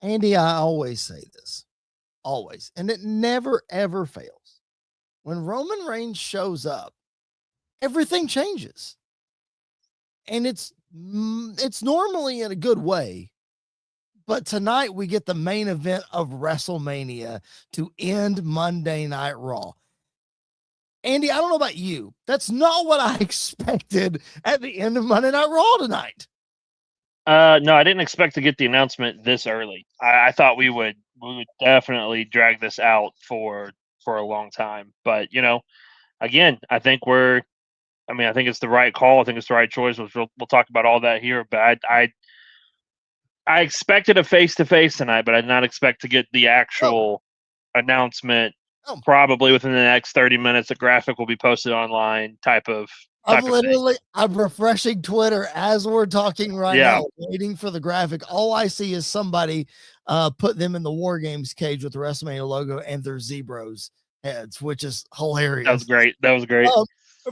Andy, I always say this, always, and it never, ever fails. When Roman Reigns shows up, everything changes. And it's normally in a good way. But tonight we get the main event of WrestleMania to end Monday Night Raw. Andy, I don't know about you. That's not what I expected at the end of Monday Night Raw tonight. No, I didn't expect to get the announcement this early. I thought we would definitely drag this out for a long time. But again, I think it's the right call. I think it's the right choice. We'll talk about all that here. But I expected a face-to-face tonight, but I did not expect to get the actual announcement. Probably within the next 30 minutes, a graphic will be posted online. I'm refreshing Twitter as we're talking right now, waiting for the graphic. All I see is somebody put them in the War Games cage with the WrestleMania logo and their Zebros heads, which is hilarious. That was great.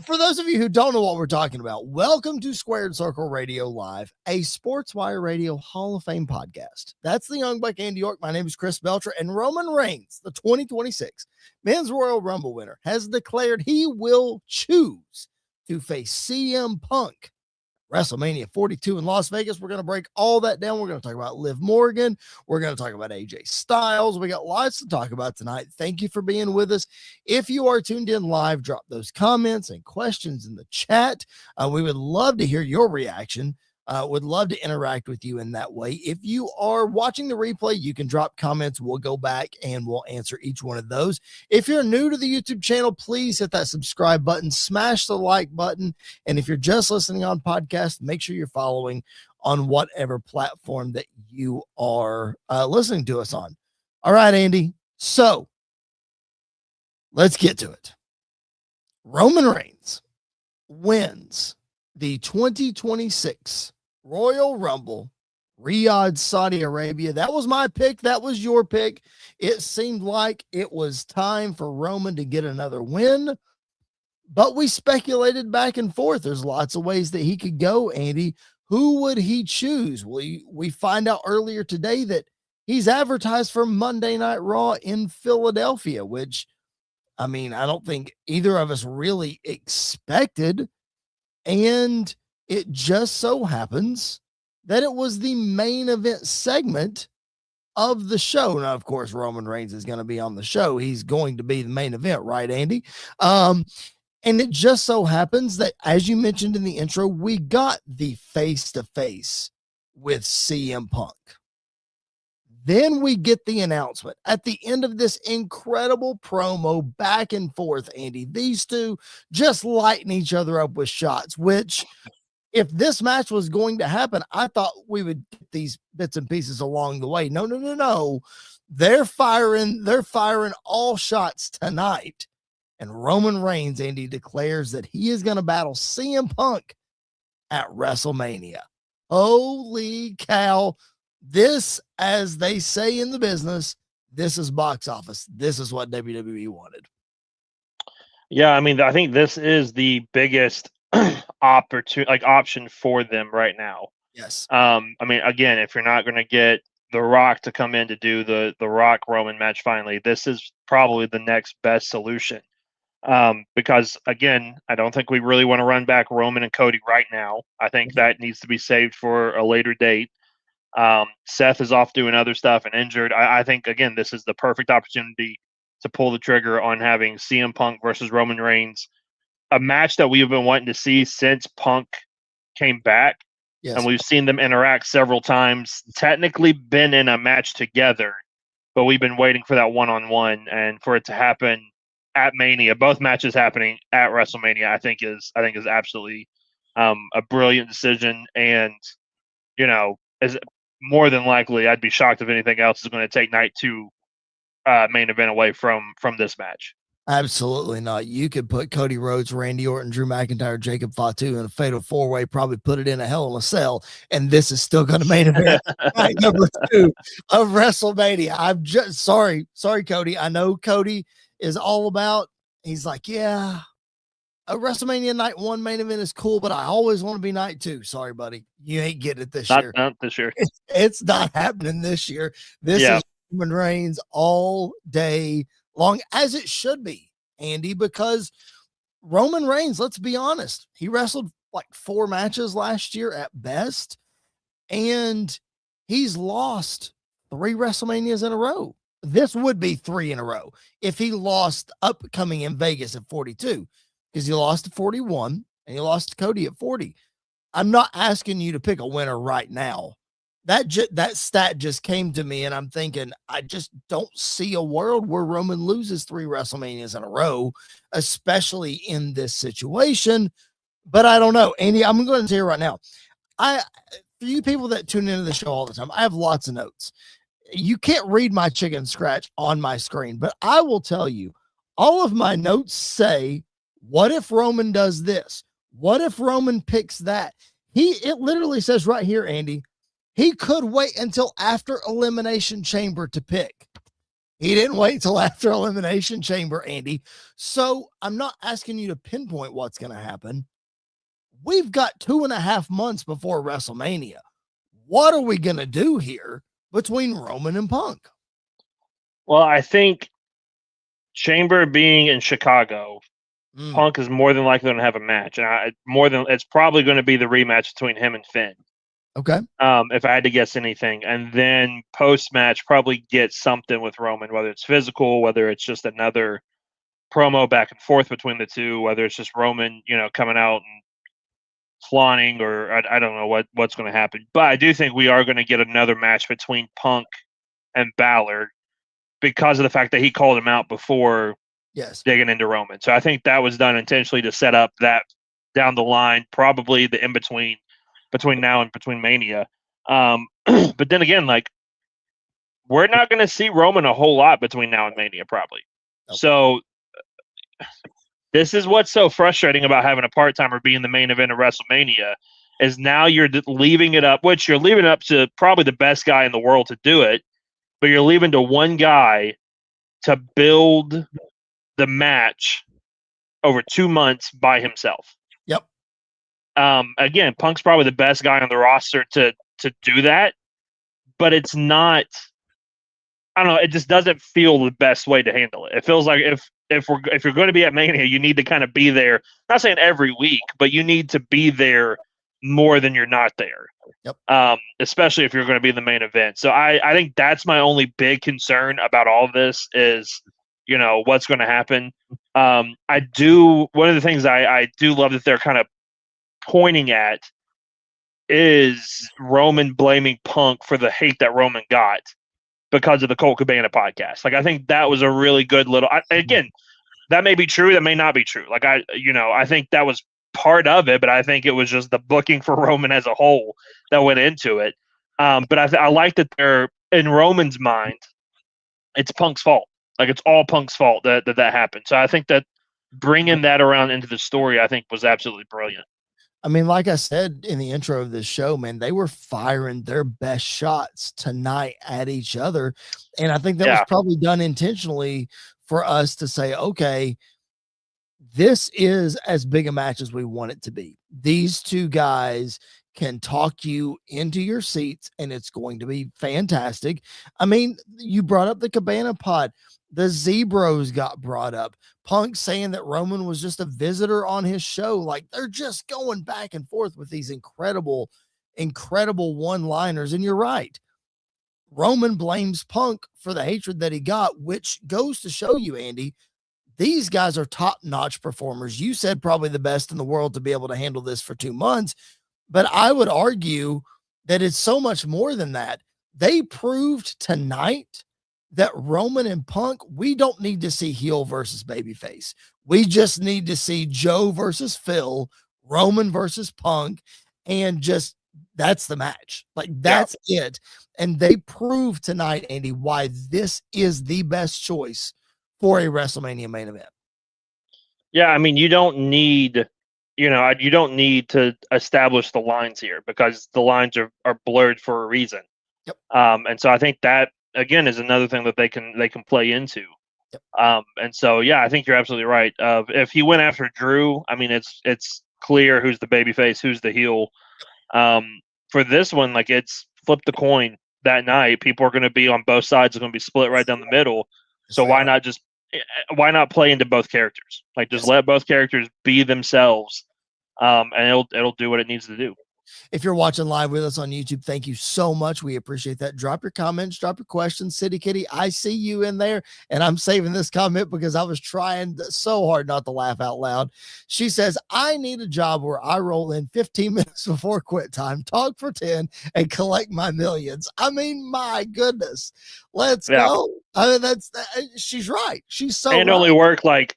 For those of you who don't know what we're talking about, welcome to Squared Circle Radio Live, a SportsWire Radio Hall of Fame podcast. That's the Young Buck Andy York. My name is Chris Belcher, and Roman Reigns, the 2026 Men's Royal Rumble winner, has declared he will choose to face CM Punk. WrestleMania 42 in Las Vegas. We're going to break all that down. We're going to talk about Liv Morgan. We're going to talk about AJ Styles. We got lots to talk about tonight. Thank you for being with us. If you are tuned in live, drop those comments and questions in the chat. We would love to hear your reaction. Would love to interact with you in that way. If you are watching the replay, you can drop comments. We'll go back and we'll answer each one of those. If you're new to the YouTube channel, please hit that subscribe button, smash the like button. And if you're just listening on podcast, make sure you're following on whatever platform that you are listening to us on. All right, Andy. So let's get to it. Roman Reigns wins the 2026 Royal Rumble, Riyadh, Saudi Arabia. That was my pick. That was your pick. It seemed like it was time for Roman to get another win, but we speculated back and forth. There's lots of ways that he could go, Andy. Who would he choose? We find out earlier today that he's advertised for Monday Night Raw in Philadelphia, which, I don't think either of us really expected. And it just so happens that it was the main event segment of the show. Now, of course, Roman Reigns is going to be on the show. He's going to be the main event, right, Andy? And it just so happens that, as you mentioned in the intro, we got the face-to-face with CM Punk. Then we get the announcement at the end of this incredible promo back and forth, Andy. These two just lighting each other up with shots, which, if this match was going to happen, I thought we would get these bits and pieces along the way. No. They're firing all shots tonight. And Roman Reigns, Andy, declares that he is going to battle CM Punk at WrestleMania. Holy cow. This, as they say in the business, this is box office. This is what WWE wanted. Yeah, I think this is the biggest option for them right now. Yes. Again, if you're not going to get The Rock to come in to do the Rock Roman match finally, this is probably the next best solution. Because, again, I don't think we really want to run back Roman and Cody right now. I think that needs to be saved for a later date. Seth is off doing other stuff and injured. I think, again, this is the perfect opportunity to pull the trigger on having CM Punk versus Roman Reigns, a match that we've been wanting to see since Punk came back. Yes. And we've seen them interact several times, technically been in a match together, but we've been waiting for that one-on-one, and for it to happen at Mania, both matches happening at WrestleMania, I think is absolutely a brilliant decision. And, as more than likely, I'd be shocked if anything else is going to take night two main event away from this match. Absolutely not. You could put Cody Rhodes, Randy Orton, Drew McIntyre, Jacob Fatu in a fatal four-way, probably put it in a Hell in a Cell, and this is still going to main event night number 2 of WrestleMania. I'm just sorry, Cody. I know Cody is all about, he's like, yeah, a WrestleMania night 1 main event is cool, but I always want to be night 2. Sorry, buddy. You ain't getting it this year. Not this year. It's not happening this year. This Yeah. is Roman Reigns all day long, as it should be, Andy, because Roman Reigns, let's be honest, he wrestled like 4 matches last year at best, and he's lost 3 WrestleManias in a row. This would be 3 in a row if he lost upcoming in Vegas at 42, because he lost at 41 and he lost to Cody at 40. I'm not asking you to pick a winner right now. That stat just came to me, and I'm thinking, I just don't see a world where Roman loses 3 WrestleManias in a row, especially in this situation. But I don't know, Andy. I'm going to tell you right now. For you people that tune into the show all the time, I have lots of notes. You can't read my chicken scratch on my screen, but I will tell you, all of my notes say, what if Roman does this? What if Roman picks that? It literally says right here, Andy, he could wait until after Elimination Chamber to pick. He didn't wait till after Elimination Chamber, Andy. So I'm not asking you to pinpoint what's going to happen. We've got 2.5 months before WrestleMania. What are we going to do here between Roman and Punk? Well, I think Chamber being in Chicago, Punk is more than likely going to have a match, and it's probably going to be the rematch between him and Finn. Okay. If I had to guess anything, and then post match probably get something with Roman, whether it's physical, whether it's just another promo back and forth between the two, whether it's just Roman, coming out and flaunting, or I don't know what's going to happen. But I do think we are going to get another match between Punk and Balor because of the fact that he called him out before digging into Roman. So I think that was done intentionally to set up that down the line, probably the in-between between now and between Mania. But then again, like, we're not going to see Roman a whole lot between now and Mania, probably. Okay. So this is what's so frustrating about having a part-timer being the main event of WrestleMania, is now you're leaving it up, which you're leaving it up to probably the best guy in the world to do it, but you're leaving to one guy to build the match over 2 months by himself. Yep. Again, Punk's probably the best guy on the roster to do that, but it's not. I don't know. It just doesn't feel the best way to handle it. It feels like if you're going to be at Mania, you need to kind of be there. Not saying every week, but you need to be there more than you're not there. Yep. Especially if you're going to be the main event. So I think that's my only big concern about all of this is, what's going to happen. One of the things I do love that they're kind of pointing at is Roman blaming Punk for the hate that Roman got because of the Colt Cabana podcast. Like, I think that was a really good little, again, that may be true. That may not be true. Like, I think that was part of it, but I think it was just the booking for Roman as a whole that went into it. But I like that they're, in Roman's mind, it's Punk's fault. Like, it's all Punk's fault that happened. So I think that bringing that around into the story, I think, was absolutely brilliant. I mean, like I said in the intro of this show, man, they were firing their best shots tonight at each other. And I think that was probably done intentionally for us to say, okay, this is as big a match as we want it to be. These two guys can talk you into your seats, and it's going to be fantastic. I mean, you brought up the Cabana pod. The Zebros got brought up. Punk saying that Roman was just a visitor on his show. Like, they're just going back and forth with these incredible one-liners. And you're right. Roman blames Punk for the hatred that he got, which goes to show you, Andy, these guys are top-notch performers. You said probably the best in the world to be able to handle this for 2 months, but I would argue that it's so much more than that. They proved tonight that Roman and Punk, we don't need to see heel versus babyface. We just need to see Joe versus Phil, Roman versus Punk, and just that's the match. Like, that's it. And they proved tonight, Andy, why this is the best choice for a WrestleMania main event. Yeah, I mean, you don't need to establish the lines here because the lines are blurred for a reason. Yep. And so I think that, again, is another thing that they can play into. And so, yeah, I think you're absolutely right. If he went after Drew, I mean, it's clear who's the babyface, who's the heel. For this one, like it's flip the coin that night. People are going to be on both sides. It's going to be split right down the middle. Yes, So they are. why not play into both characters? Like just Yes. let both characters be themselves, and it'll do what it needs to do. If you're watching live with us on YouTube, thank you so much. We appreciate that. Drop your comments, drop your questions. City Kitty, I see you in there, and I'm saving this comment because I was trying so hard not to laugh out loud. She says, I need a job where I roll in 15 minutes before quit time, talk for 10, and collect my millions. I mean, my goodness. Let's go. I mean, she's right. She's so and right. only work like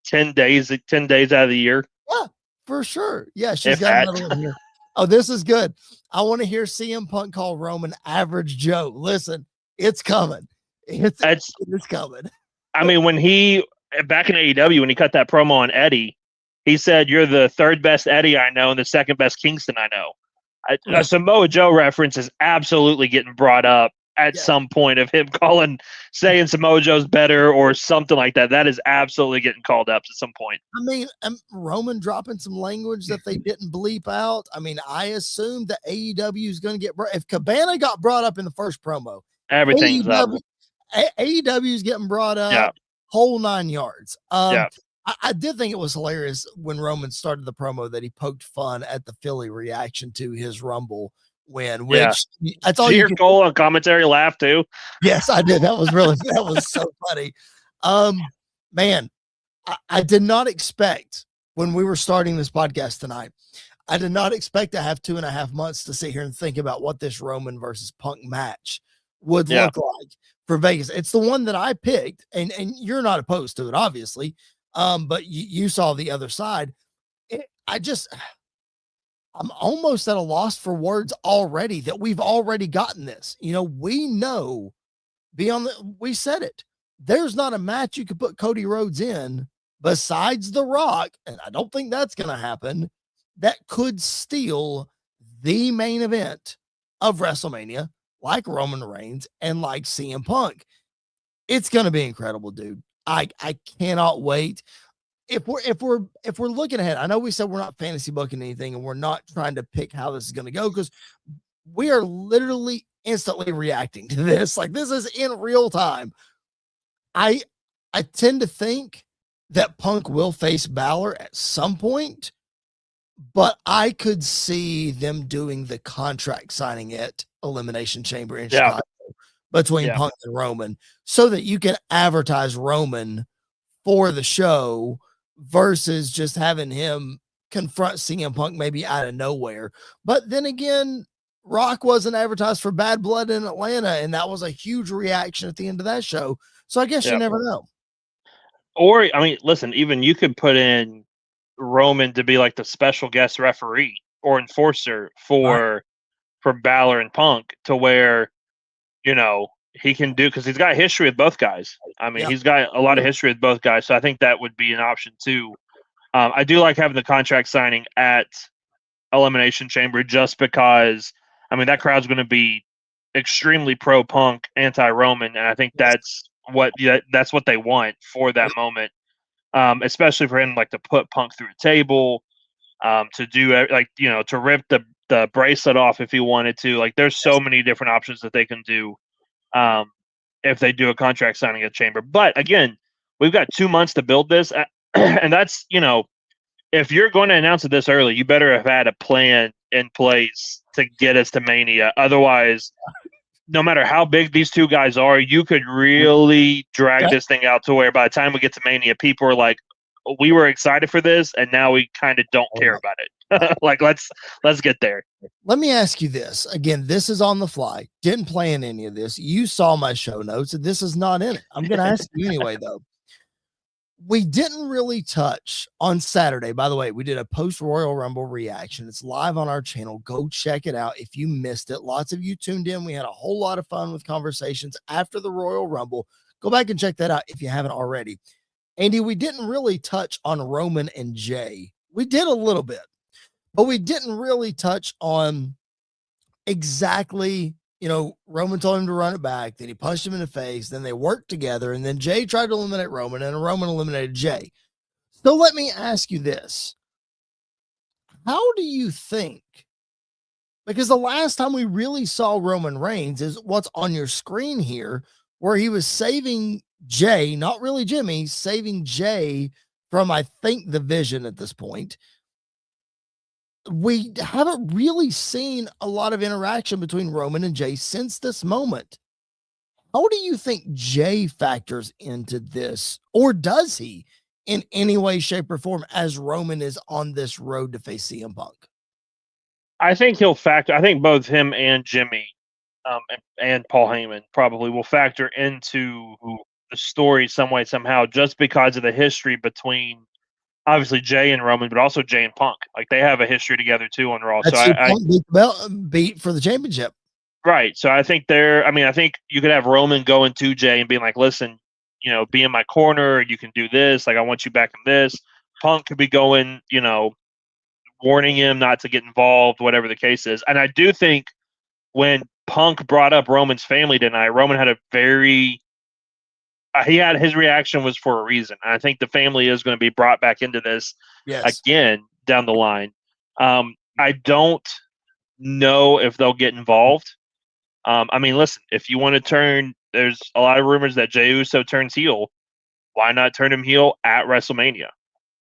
10 days out of the year. Yeah, for sure. Yeah, she's If got that. another one here. Oh, this is good. I want to hear CM Punk call Roman Average Joe. Listen, it's coming. It's coming. I mean, when he back in AEW, when he cut that promo on Eddie, he said, "You're the third best Eddie I know and the second best Kingston I know." A Samoa Joe reference is absolutely getting brought up at some point of him saying Samoa Joe's better or something like that. That is absolutely getting called up at some point. I mean, Roman dropping some language that they didn't bleep out. I mean, I assume that AEW is going to get if Cabana got brought up in the first promo, everything's AEW, AEW is getting brought up whole 9 yards. I did think it was hilarious when Roman started the promo that he poked fun at the Philly reaction to his Rumble win, which that's all you can Cole on commentary laugh too. Yes, I did. That was so funny. Man, I did not expect when we were starting this podcast tonight, I did not expect to have 2.5 months to sit here and think about what this Roman versus Punk match would look like for Vegas. It's the one that I picked, and you're not opposed to it, obviously. But you saw the other side. I'm almost at a loss for words already that we've already gotten this. You know, we know we said it. There's not a match you could put Cody Rhodes in besides The Rock, and I don't think that's going to happen, that could steal the main event of WrestleMania, like Roman Reigns and like CM Punk. It's going to be incredible, dude. I cannot wait. If we're looking ahead, I know we said we're not fantasy booking anything and we're not trying to pick how this is going to go because we are literally instantly reacting to this. Like this is in real time. I tend to think that Punk will face Balor at some point, but I could see them doing the contract signing at Elimination Chamber in Chicago between Punk and Roman so that you can advertise Roman for the show versus just having him confront CM Punk maybe out of nowhere. But then again, Rock wasn't advertised for Bad Blood in Atlanta, and that was a huge reaction at the end of that show. So I guess you never know. Or, I mean, listen, even you could put in Roman to be like the special guest referee or enforcer for Balor and Punk to where, you know, he can do, because he's got a history with both guys. I mean, he's got a lot of history with both guys. So I think that would be an option too. I do like having the contract signing at Elimination Chamber just because, I mean, that crowd's going to be extremely pro Punk, anti Roman. And I think that's what they want for that moment. Especially for him, like to put Punk through a table, to do like, you know, to rip the bracelet off if he wanted to. Like there's so many different options that they can do. If they do a contract signing at Chamber. But again, we've got 2 months to build this. And that's, you know, if you're going to announce it this early, you better have had a plan in place to get us to Mania. Otherwise, no matter how big these two guys are, you could really drag this thing out to where by the time we get to Mania, people are like, we were excited for this, and now we kind of don't care about it. Like, let's get there. Let me ask you this. Again, this is on the fly. Didn't plan any of this. You saw my show notes, and this is not in it. I'm going to ask you anyway, though. We didn't really touch on Saturday. By the way, we did a post-Royal Rumble reaction. It's live on our channel. Go check it out if you missed it. Lots of you tuned in. We had a whole lot of fun with conversations after the Royal Rumble. Go back and check that out if you haven't already. Andy, we didn't really touch on Roman and Jay. We did a little bit, but we didn't really touch on exactly Roman told him to run it back. Then he punched him in the face. Then they worked together. And then Jay tried to eliminate Roman, and Roman eliminated Jay. So let me ask you this. How do you think? Because the last time we really saw Roman Reigns is what's on your screen here, where he was saving Jay, not really Jimmy, saving Jay from, I think, the Vision at this point. We haven't really seen a lot of interaction between Roman and Jay since this moment. How do you think Jay factors into this, or does he in any way, shape, or form as Roman is on this road to face CM Punk? I think he'll factor. I think both him and Jimmy and Paul Heyman probably will factor into the story some way, somehow, just because of the history between obviously Jay and Roman, but also Jay and Punk. Like, they have a history together too on Raw. That's so Punk beat for the championship. Right. So I think I think you could have Roman going to Jay and being like, listen, be in my corner. You can do this. Like, I want you back in this. Punk could be going, warning him not to get involved, whatever the case is. And I do think when Punk brought up Roman's family tonight, Roman had a very his reaction was for a reason. And I think the family is going to be brought back into this again down the line. I don't know if they'll get involved. I mean, listen, if you want to turn, there's a lot of rumors that Jey Uso turns heel. Why not turn him heel at WrestleMania?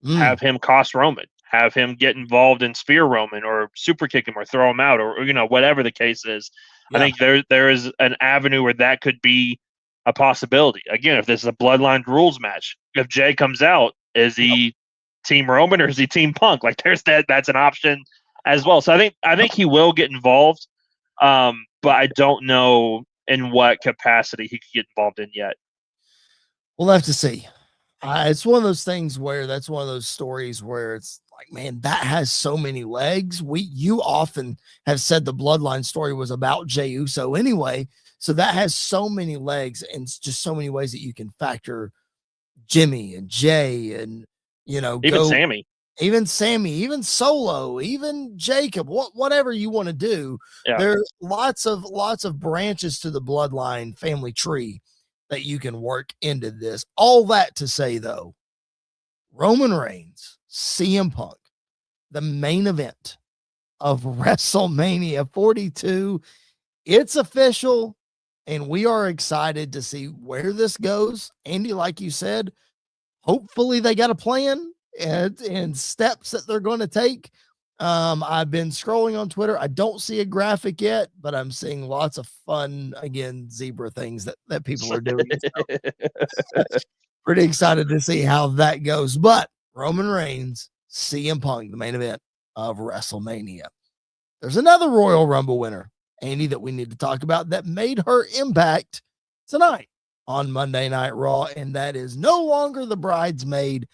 Have him cost Roman. Have him get involved in spear Roman or super kick him or throw him out or whatever the case is. Yeah. I think there is an avenue where that could be a possibility. Again, if this is a bloodline rules match, if Jay comes out, is he Team Roman or is he Team Punk? Like, that's an option as well. So I think he will get involved, but I don't know in what capacity he could get involved in yet. We'll have to see. It's one of those things where that's one of those stories where it's like, man, that has so many legs. You often have said the bloodline story was about Jey Uso anyway. So that has so many legs and just so many ways that you can factor Jimmy and Jay and, even Sammy, even Solo, even Jacob, whatever you want to do. Yeah. There's lots of branches to the bloodline family tree that you can work into this. All that to say, though, Roman Reigns, CM Punk, the main event of WrestleMania 42. It's official, and we are excited to see where this goes. Andy, like you said, hopefully they got a plan and steps that they're going to take. I've been scrolling on Twitter. I don't see a graphic yet, but I'm seeing lots of fun, again, zebra things that people are doing. So, pretty excited to see how that goes. But Roman Reigns, CM Punk, the main event of WrestleMania. There's another Royal Rumble winner, Andy, that we need to talk about that made her impact tonight on Monday Night Raw, and that is no longer the bridesmaid,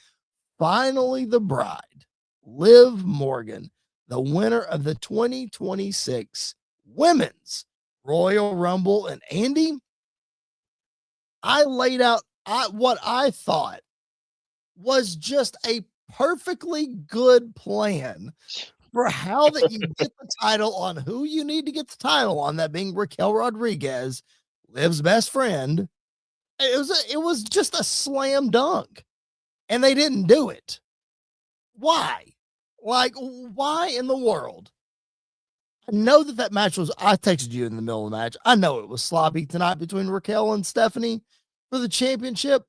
finally the bride, Liv Morgan, the winner of the 2026 Women's Royal Rumble. And Andy, I laid out what I thought was just a perfectly good plan for how that you get the title on who you need to get the title on, that being Raquel Rodriguez, Liv's best friend. It was just a slam dunk, and they didn't do it. Why? Like, why in the world? I know that match was, I texted you in the middle of the match. I know it was sloppy tonight between Raquel and Stephanie for the championship,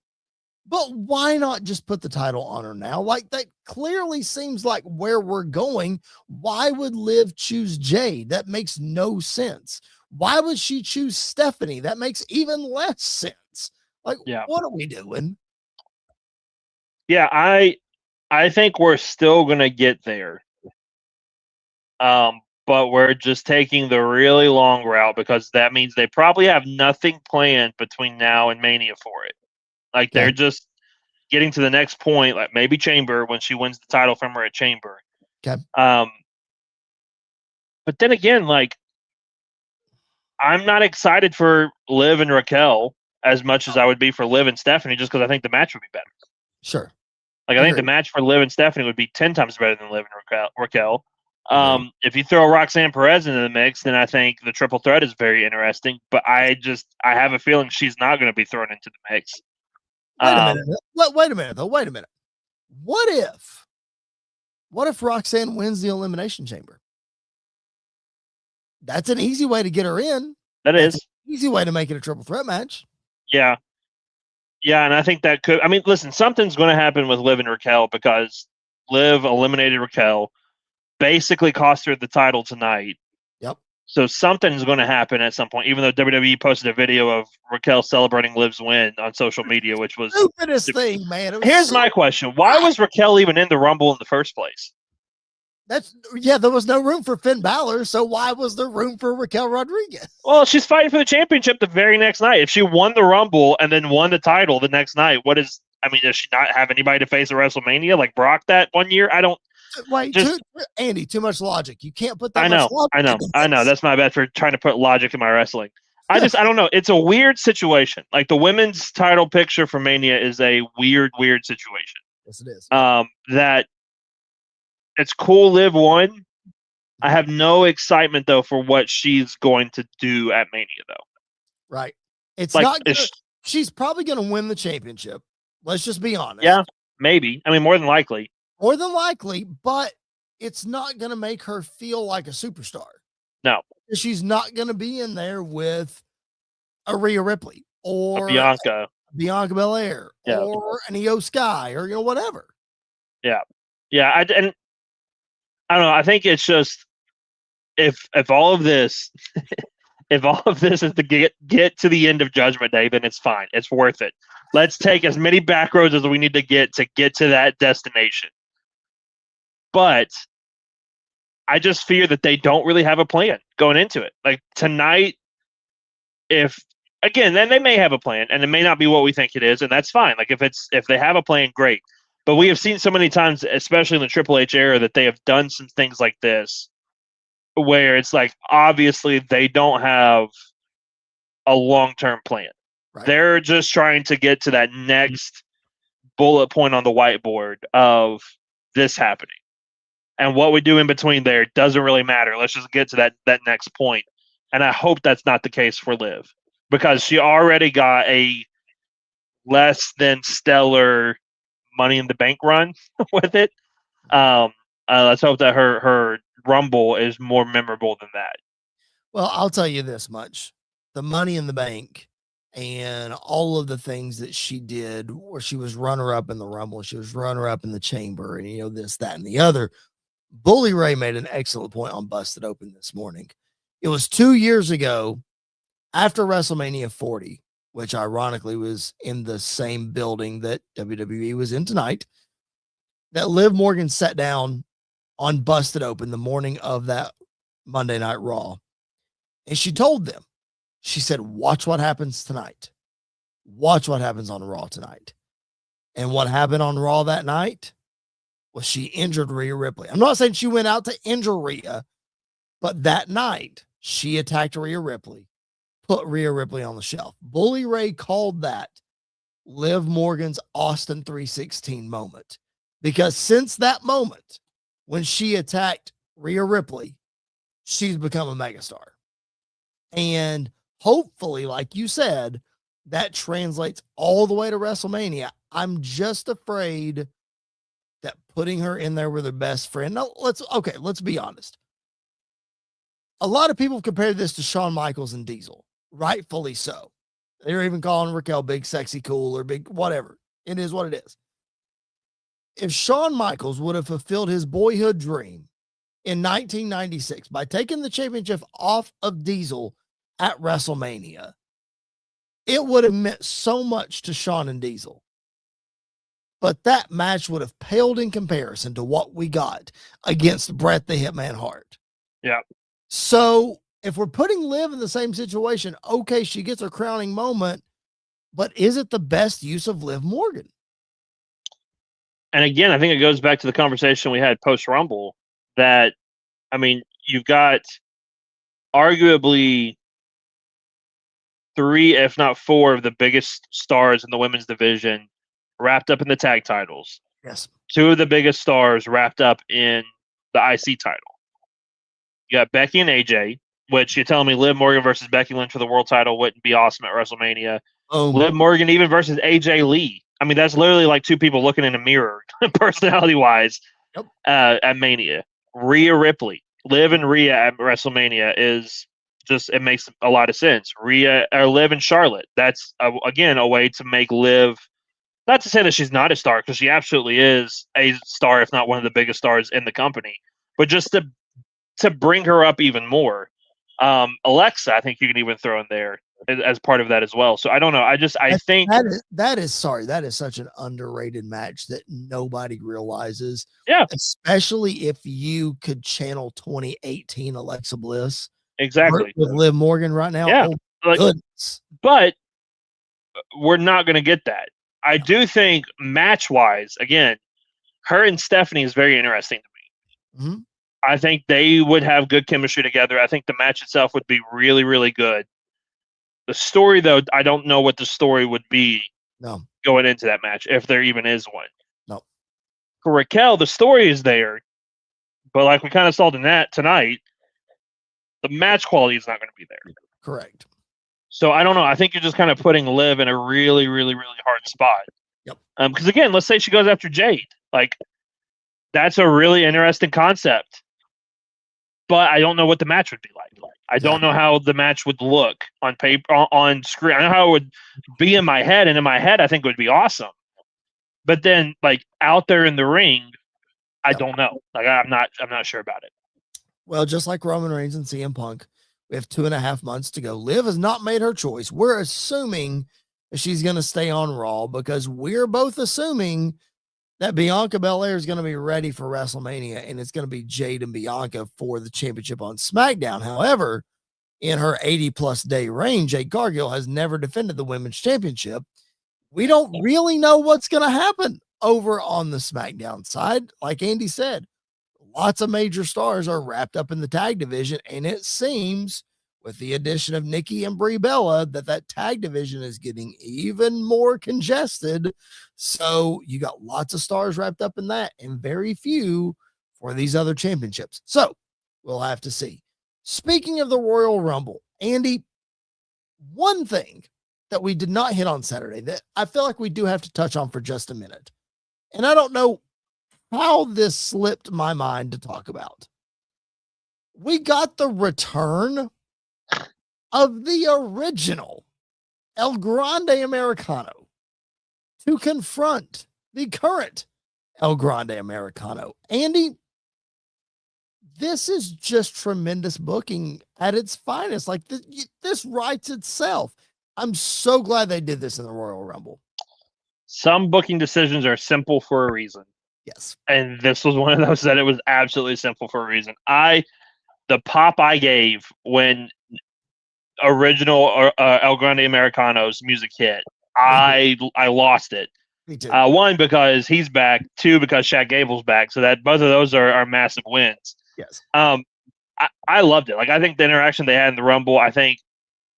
but why not just put the title on her now? Like, that clearly seems like where we're going. Why would Liv choose Jade? That makes no sense. Why would she choose Stephanie? That makes even less sense. Like, What are we doing? Yeah, I think we're still going to get there. But we're just taking the really long route because that means they probably have nothing planned between now and Mania for it. Like, they're just getting to the next point, like maybe Chamber when she wins the title from her at Chamber. Okay. But then again, like, I'm not excited for Liv and Raquel as much as I would be for Liv and Stephanie, just because I think the match would be better. Sure. Like, I think the match for Liv and Stephanie would be 10 times better than Liv and Raquel. If you throw Roxanne Perez into the mix, then I think the triple threat is very interesting. But I have a feeling she's not going to be thrown into the mix. Wait a minute. Wait a minute, though. Wait a minute. What if Roxanne wins the Elimination Chamber? That's an easy way to get her in. That's an easy way to make it a triple threat match. Yeah. Yeah, and I think that could – I mean, listen, something's going to happen with Liv and Raquel because Liv eliminated Raquel, basically cost her the title tonight. Yep. So something's going to happen at some point, even though WWE posted a video of Raquel celebrating Liv's win on social media, which was – stupidest thing, man. Here's my question. Why was Raquel even in the Rumble in the first place? There was no room for Finn Balor, so why was there room for Raquel Rodriguez? Well, she's fighting for the championship the very next night. If she won the Rumble and then won the title the next night, does she not have anybody to face at WrestleMania like Brock that one year? I don't. Wait, Andy, too much logic. You can't put that I know, much logic. I know. That's my bad for trying to put logic in my wrestling. I don't know. It's a weird situation. Like the women's title picture for Mania is a weird situation. Yes, it is. That it's cool Liv won. I have no excitement though for what she's going to do at Mania though. Right. It's like, not gonna, she's probably going to win the championship. Let's just be honest. Yeah, maybe. I mean, more than likely. More than likely, but it's not going to make her feel like a superstar. No. She's not going to be in there with a Rhea Ripley or Bianca Belair or an Io Sky or whatever. Yeah. Yeah, I don't know. I think it's just if all of this if all of this is to get to the end of Judgment Day, then it's fine. It's worth it. Let's take as many back roads as we need to get to that destination. But I just fear that they don't really have a plan going into it. Like tonight, then they may have a plan, and it may not be what we think it is, and that's fine. Like if they have a plan, great. But we have seen so many times, especially in the Triple H era, that they have done some things like this where it's like obviously they don't have a long-term plan. Right. They're just trying to get to that next bullet point on the whiteboard of this happening. And what we do in between there doesn't really matter. Let's just get to that next point. And I hope that's not the case for Liv because she already got a less than stellar Money in the Bank run with it. Let's hope that her Rumble is more memorable than that. Well, I'll tell you this much. The Money in the Bank and all of the things that she did where she was runner-up in the Rumble, she was runner-up in the Chamber, and this, that, and the other. Bully Ray made an excellent point on Busted Open this morning. It was 2 years ago after WrestleMania 40, which ironically was in the same building that WWE was in tonight, that Liv Morgan sat down on Busted Open the morning of that Monday Night Raw. And she told them, she said, watch what happens tonight. Watch what happens on Raw tonight. And what happened on Raw that night was she injured Rhea Ripley. I'm not saying she went out to injure Rhea, but that night she attacked Rhea Ripley, put Rhea Ripley on the shelf. Bully Ray called that Liv Morgan's Austin 316 moment. Because since that moment, when she attacked Rhea Ripley, she's become a megastar. And hopefully, like you said, that translates all the way to WrestleMania. I'm just afraid that putting her in there with her best friend. Now, let's be honest. A lot of people compared this to Shawn Michaels and Diesel, rightfully so. They're even calling Raquel big, sexy, cool, or big, whatever. It is what it is. If Shawn Michaels would have fulfilled his boyhood dream in 1996 by taking the championship off of Diesel at WrestleMania, it would have meant so much to Shawn and Diesel. But that match would have paled in comparison to what we got against Bret the Hitman Hart. Yeah. So if we're putting Liv in the same situation, okay, she gets her crowning moment, but is it the best use of Liv Morgan? And again, I think it goes back to the conversation we had post-Rumble that, I mean, you've got arguably 3, if not 4, of the biggest stars in the women's division wrapped up in the tag titles. Yes. 2 of the biggest stars wrapped up in the IC title. You got Becky and AJ, which you're telling me Liv Morgan versus Becky Lynch for the world title wouldn't be awesome at WrestleMania. Liv Morgan even versus AJ Lee. I mean, that's literally like two people looking in a mirror, personality-wise, at Mania. Rhea Ripley, Liv and Rhea at WrestleMania is just, it makes a lot of sense. Liv and Charlotte. That's again a way to make Liv. Not to say that she's not a star, because she absolutely is a star, if not one of the biggest stars in the company. But just to bring her up even more. Alexa, I think you can even throw in there as part of that as well. So I don't know. I think that is such an underrated match that nobody realizes. Yeah. Especially if you could channel 2018 Alexa Bliss. Exactly. With Liv Morgan right now. Yeah. Oh, goodness. But we're not going to get that. I do think match-wise, again, her and Stephanie is very interesting to me. Mm-hmm. I think they would have good chemistry together. I think the match itself would be really, really good. The story, though, I don't know what the story would be going into that match, if there even is one. No. For Raquel, the story is there, but like we kind of saw tonight, the match quality is not going to be there. Correct. So I don't know. I think you're just kind of putting Liv in a really, really, really hard spot. Yep. Because again, let's say she goes after Jade. Like, that's a really interesting concept. But I don't know what the match would be like. I don't know how the match would look on paper, on screen. I know how it would be in my head, and in my head, I think it would be awesome. But then, like, out there in the ring, I don't know. Like, I'm not sure about it. Well, just like Roman Reigns and CM Punk, we have 2.5 months to go. Liv has not made her choice. We're assuming that she's going to stay on Raw, because we're both assuming that Bianca Belair is going to be ready for WrestleMania, and it's going to be Jade and Bianca for the championship on SmackDown. However, in her 80-plus day reign, Jade Cargill has never defended the women's championship. We don't really know what's going to happen over on the SmackDown side. Like Andy said, lots of major stars are wrapped up in the tag division, and it seems with the addition of Nikki and Brie Bella that tag division is getting even more congested. So you got lots of stars wrapped up in that, and very few for these other championships. So we'll have to see. Speaking of the Royal Rumble, Andy, one thing that we did not hit on Saturday that I feel like we do have to touch on for just a minute, and I don't know how this slipped my mind to talk about. We got the return of the original El Grande Americano to confront the current El Grande Americano. Andy, this is just tremendous booking at its finest. Like, this writes itself. I'm so glad they did this in the Royal Rumble. Some booking decisions are simple for a reason. Yes. And this was one of those that it was absolutely simple for a reason. The pop I gave when original El Grande Americano's music hit, I lost it. Me too. One, because he's back. Two, because Shaq Gable's back. So that both of those are massive wins. Yes. I loved it. Like, I think the interaction they had in the Rumble, I think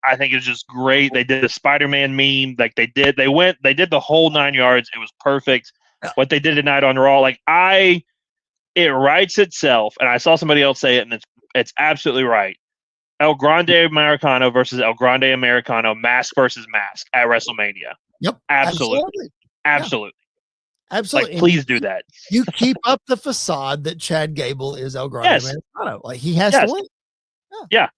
it's just great. They did a Spider-Man meme. Like, they did the whole 9 yards. It was perfect. Yeah. What they did tonight on Raw, it writes itself. And I saw somebody else say it, and it's absolutely right. El Grande Americano versus El Grande Americano, mask versus mask at WrestleMania. Yep. Absolutely. Absolutely. Like, please do that. You keep up the facade that Chad Gable is El Grande Americano. Like, he has to win. Yeah.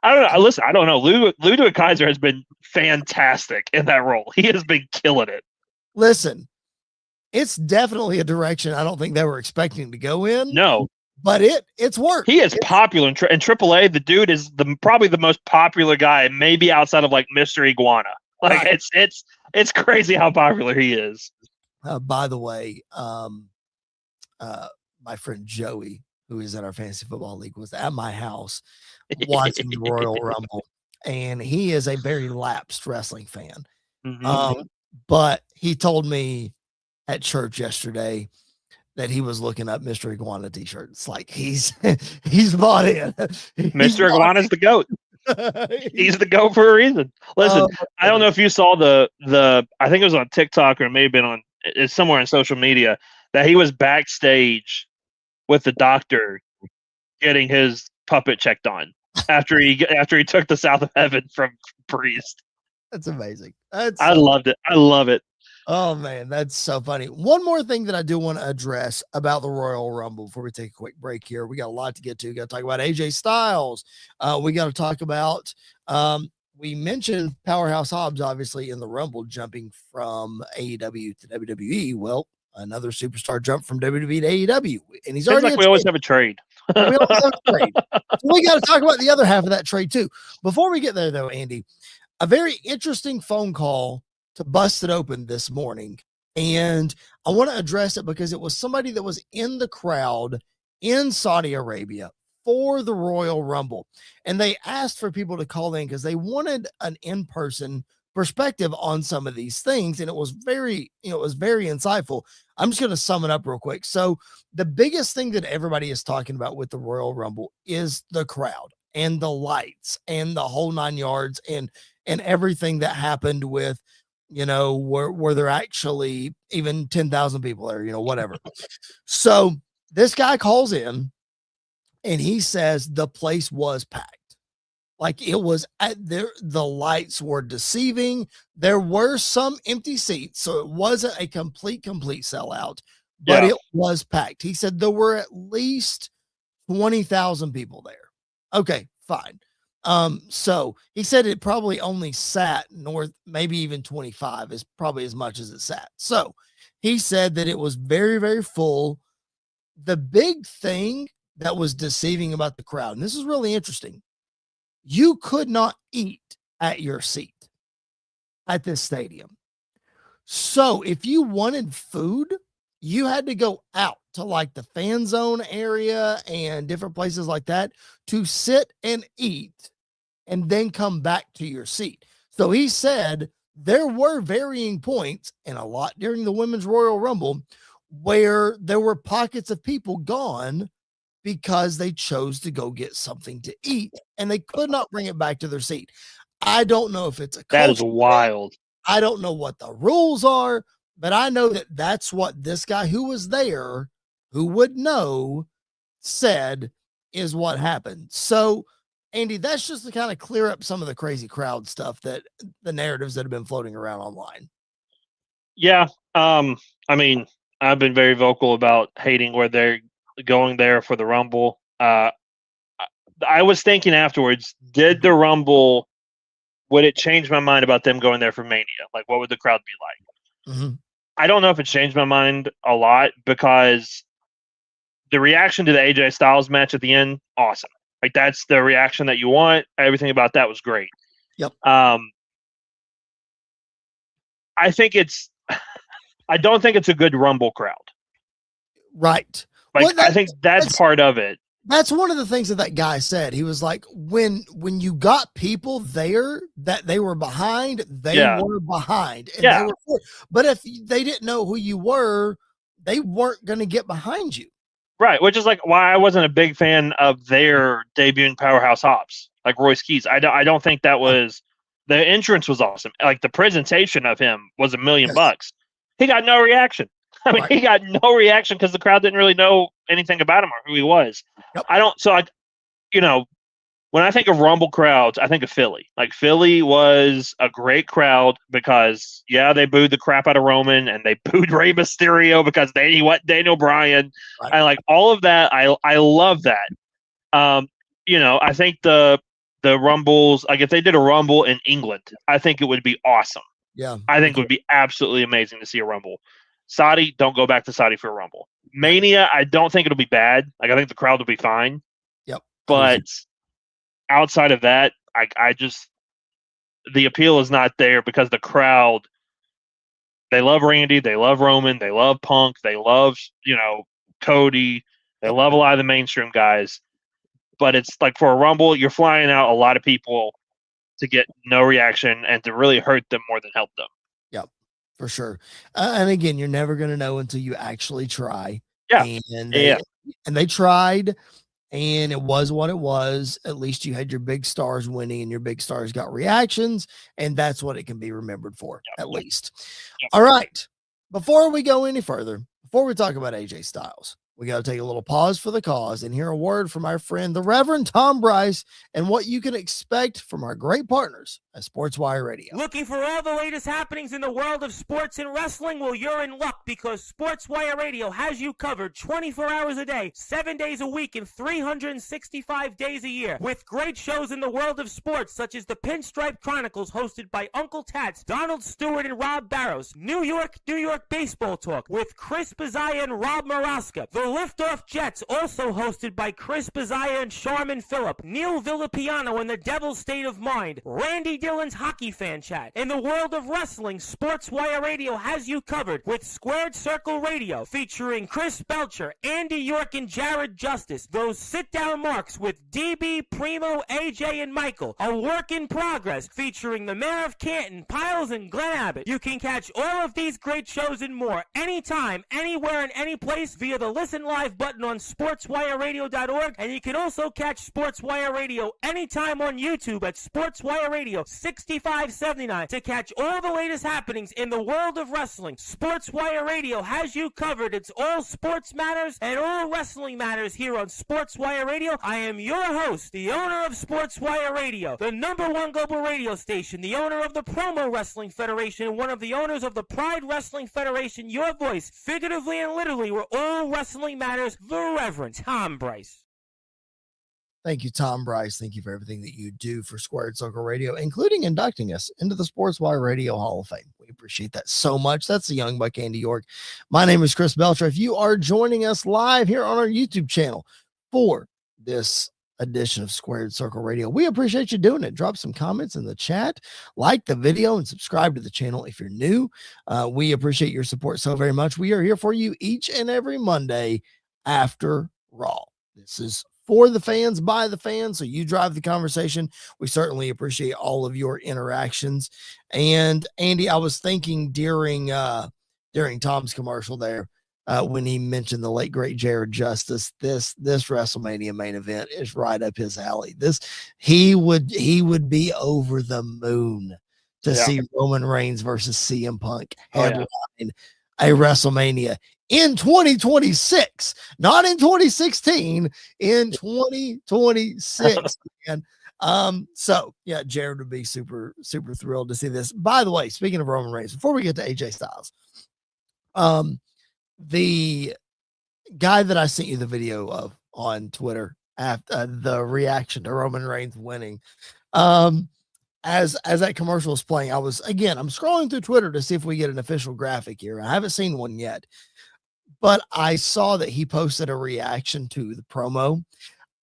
I don't know. Listen, I don't know. Ludwig Kaiser has been fantastic in that role. He has been killing it. Listen, it's definitely a direction I don't think they were expecting to go in. No. But it's worked. He is popular in AAA. The dude is probably the most popular guy, maybe outside of like Mr. Iguana. Like, right. It's crazy how popular he is. By the way, my friend Joey, who is at our fantasy football league, was at my house watching the Royal Rumble, and he is a very lapsed wrestling fan. Mm-hmm. But he told me at church yesterday that he was looking up Mr. Iguana t-shirts. Like, he's bought in. Mr. Iguana's the GOAT. He's the GOAT for a reason. Listen, I don't know if you saw the I think it was on TikTok, or it may have been it's somewhere on social media, that he was backstage with the doctor getting his puppet checked on after he took the South of Heaven from Priest. That's amazing. I loved it. I love it. Oh man, that's so funny. One more thing that I do want to address about the Royal Rumble before we take a quick break here. We got a lot to get to. We got to talk about AJ Styles. We got to talk about we mentioned Powerhouse Hobbs, obviously, in the Rumble, jumping from AEW to WWE. Well, another superstar jump from WWE to AEW, and he's already. Like we always have a trade. We always have a trade. So we got to talk about the other half of that trade too. Before we get there, though, Andy, a very interesting phone call to bust it open this morning, and I want to address it because it was somebody that was in the crowd in Saudi Arabia for the Royal Rumble, and they asked for people to call in because they wanted an in-person perspective on some of these things, and it was very insightful. I'm just going to sum it up real quick. So the biggest thing that everybody is talking about with the Royal Rumble is the crowd and the lights and the whole 9 yards and everything that happened with, were there actually even 10,000 people there, whatever. So this guy calls in and he says the place was packed. Like it was the lights were deceiving. There were some empty seats, so it wasn't a complete sellout, but it was packed. He said there were at least 20,000 people there. Okay, fine. So he said it probably only sat north, maybe even 25 is probably as much as it sat. So he said that it was very, very full. The big thing that was deceiving about the crowd, and this is really interesting, you could not eat at your seat at this stadium. So if you wanted food, you had to go out to like the fan zone area and different places like that to sit and eat and then come back to your seat. So he said there were varying points, and a lot during the Women's Royal Rumble, where there were pockets of people gone because they chose to go get something to eat and they could not bring it back to their seat. I don't know if it's that is wild. I don't know what the rules are, but I know that that's what this guy who was there, who would know, said is what happened. So Andy, that's just to kind of clear up some of the crazy crowd stuff that the narratives that have been floating around online. Yeah. I mean, I've been very vocal about hating where they're going there for the Rumble. I was thinking afterwards, did the Rumble, would it change my mind about them going there for Mania? Like, what would the crowd be like? Mm-hmm. I don't know if it changed my mind a lot because the reaction to the AJ Styles match at the end, awesome. Like that's the reaction that you want. Everything about that was great. Yep. I don't think it's a good Rumble crowd. Right. Like I think that's part of it. That's one of the things that guy said. He was like, when you got people there that they were behind, they were behind. And they were, but if they didn't know who you were, they weren't going to get behind you. Right, which is like why I wasn't a big fan of their debuting Powerhouse Hobbs, like Royce Keys. I don't think that was the entrance was awesome. Like the presentation of him was $1 million. He got no reaction. I mean, he got no reaction because the crowd didn't really know anything about him or who he was. Yep. When I think of Rumble crowds, I think of Philly. Like Philly was a great crowd because they booed the crap out of Roman and they booed Rey Mysterio because he went Daniel Bryan. Right. And like all of that, I love that. I think the Rumbles, like if they did a Rumble in England, I think it would be awesome. Yeah. I think it would be absolutely amazing to see a Rumble. Saudi, don't go back to Saudi for a Rumble. Mania, I don't think it'll be bad. Like I think the crowd will be fine. Yep. But outside of that, I just the appeal is not there because the crowd, they love Randy, they love Roman, they love Punk, they love Cody, they love a lot of the mainstream guys. But it's like for a Rumble, you're flying out a lot of people to get no reaction and to really hurt them more than help them. Yep, for sure. And again, you're never going to know until you actually try. Yeah, and they tried. And it was what it was. At least you had your big stars winning and your big stars got reactions. And that's what it can be remembered for, at least. All right. Before we go any further, before we talk about AJ Styles, We got to take a little pause for the cause and hear a word from our friend, the Reverend Tom Bryce, and what you can expect from our great partners at SportsWire Radio. Looking for all the latest happenings in the world of sports and wrestling? Well, you're in luck because SportsWire Radio has you covered 24 hours a day, 7 days a week, and 365 days a year. With great shows in the world of sports, such as the Pinstripe Chronicles, hosted by Uncle Tats, Donald Stewart, and Rob Barrows. New York Baseball Talk with Chris Bazaya and Rob Maraska. The Liftoff Jets, also hosted by Chris Bazaya and Sharman Phillip. Neil Villapiano and the Devil's State of Mind. Randy Dillon's Hockey Fan Chat. In the world of wrestling, SportsWire Radio has you covered with Squared Circle Radio, featuring Chris Belcher, Andy York, and Jared Justice. Those sit-down marks with DB, Primo, AJ, and Michael. A work in progress, featuring the Mayor of Canton, Piles, and Glenn Abbott. You can catch all of these great shows and more anytime, anywhere, and any place via the Listen Live button on sportswireradio.org, and you can also catch SportsWire Radio anytime on YouTube at SportsWire Radio 6579 to catch all the latest happenings in the world of wrestling. SportsWire Radio has you covered. It's all sports matters and all wrestling matters here on SportsWire Radio. I am your host, the owner of SportsWire Radio, the #1 global radio station, the owner of the Promo Wrestling Federation, and one of the owners of the Pride Wrestling Federation, your voice, figuratively and literally, where all wrestling matters, the Reverend Tom Bryce. Thank you, Tom Bryce. Thank you for everything that you do for Squared Circle Radio, including inducting us into the SportsWire Radio Hall of Fame. We appreciate that so much. That's the Young Buck Andy York. My name is Chris Belcher. If you are joining us live here on our YouTube channel for this edition of Squared Circle Radio, we appreciate you doing it. Drop some comments in the chat, like the video, and subscribe to the channel if you're new. We appreciate your support so very much. We are here for you each and every Monday after Raw. This is for the fans, by the fans, so you drive the conversation. We certainly appreciate all of your interactions. And Andy, I was thinking during Tom's commercial there, when he mentioned the late great Jared Justice, this WrestleMania main event is right up his alley. He would be over the moon to see Roman Reigns versus CM Punk headline a WrestleMania in 2026, not in 2016, in 2026. Man. So yeah, Jared would be super, super thrilled to see this. By the way, speaking of Roman Reigns, before we get to AJ Styles, the guy that I sent you the video of on Twitter after the reaction to Roman Reigns winning, as that commercial is playing, I'm scrolling through Twitter to see if we get an official graphic here. I haven't seen one yet, but I saw that he posted a reaction to the promo.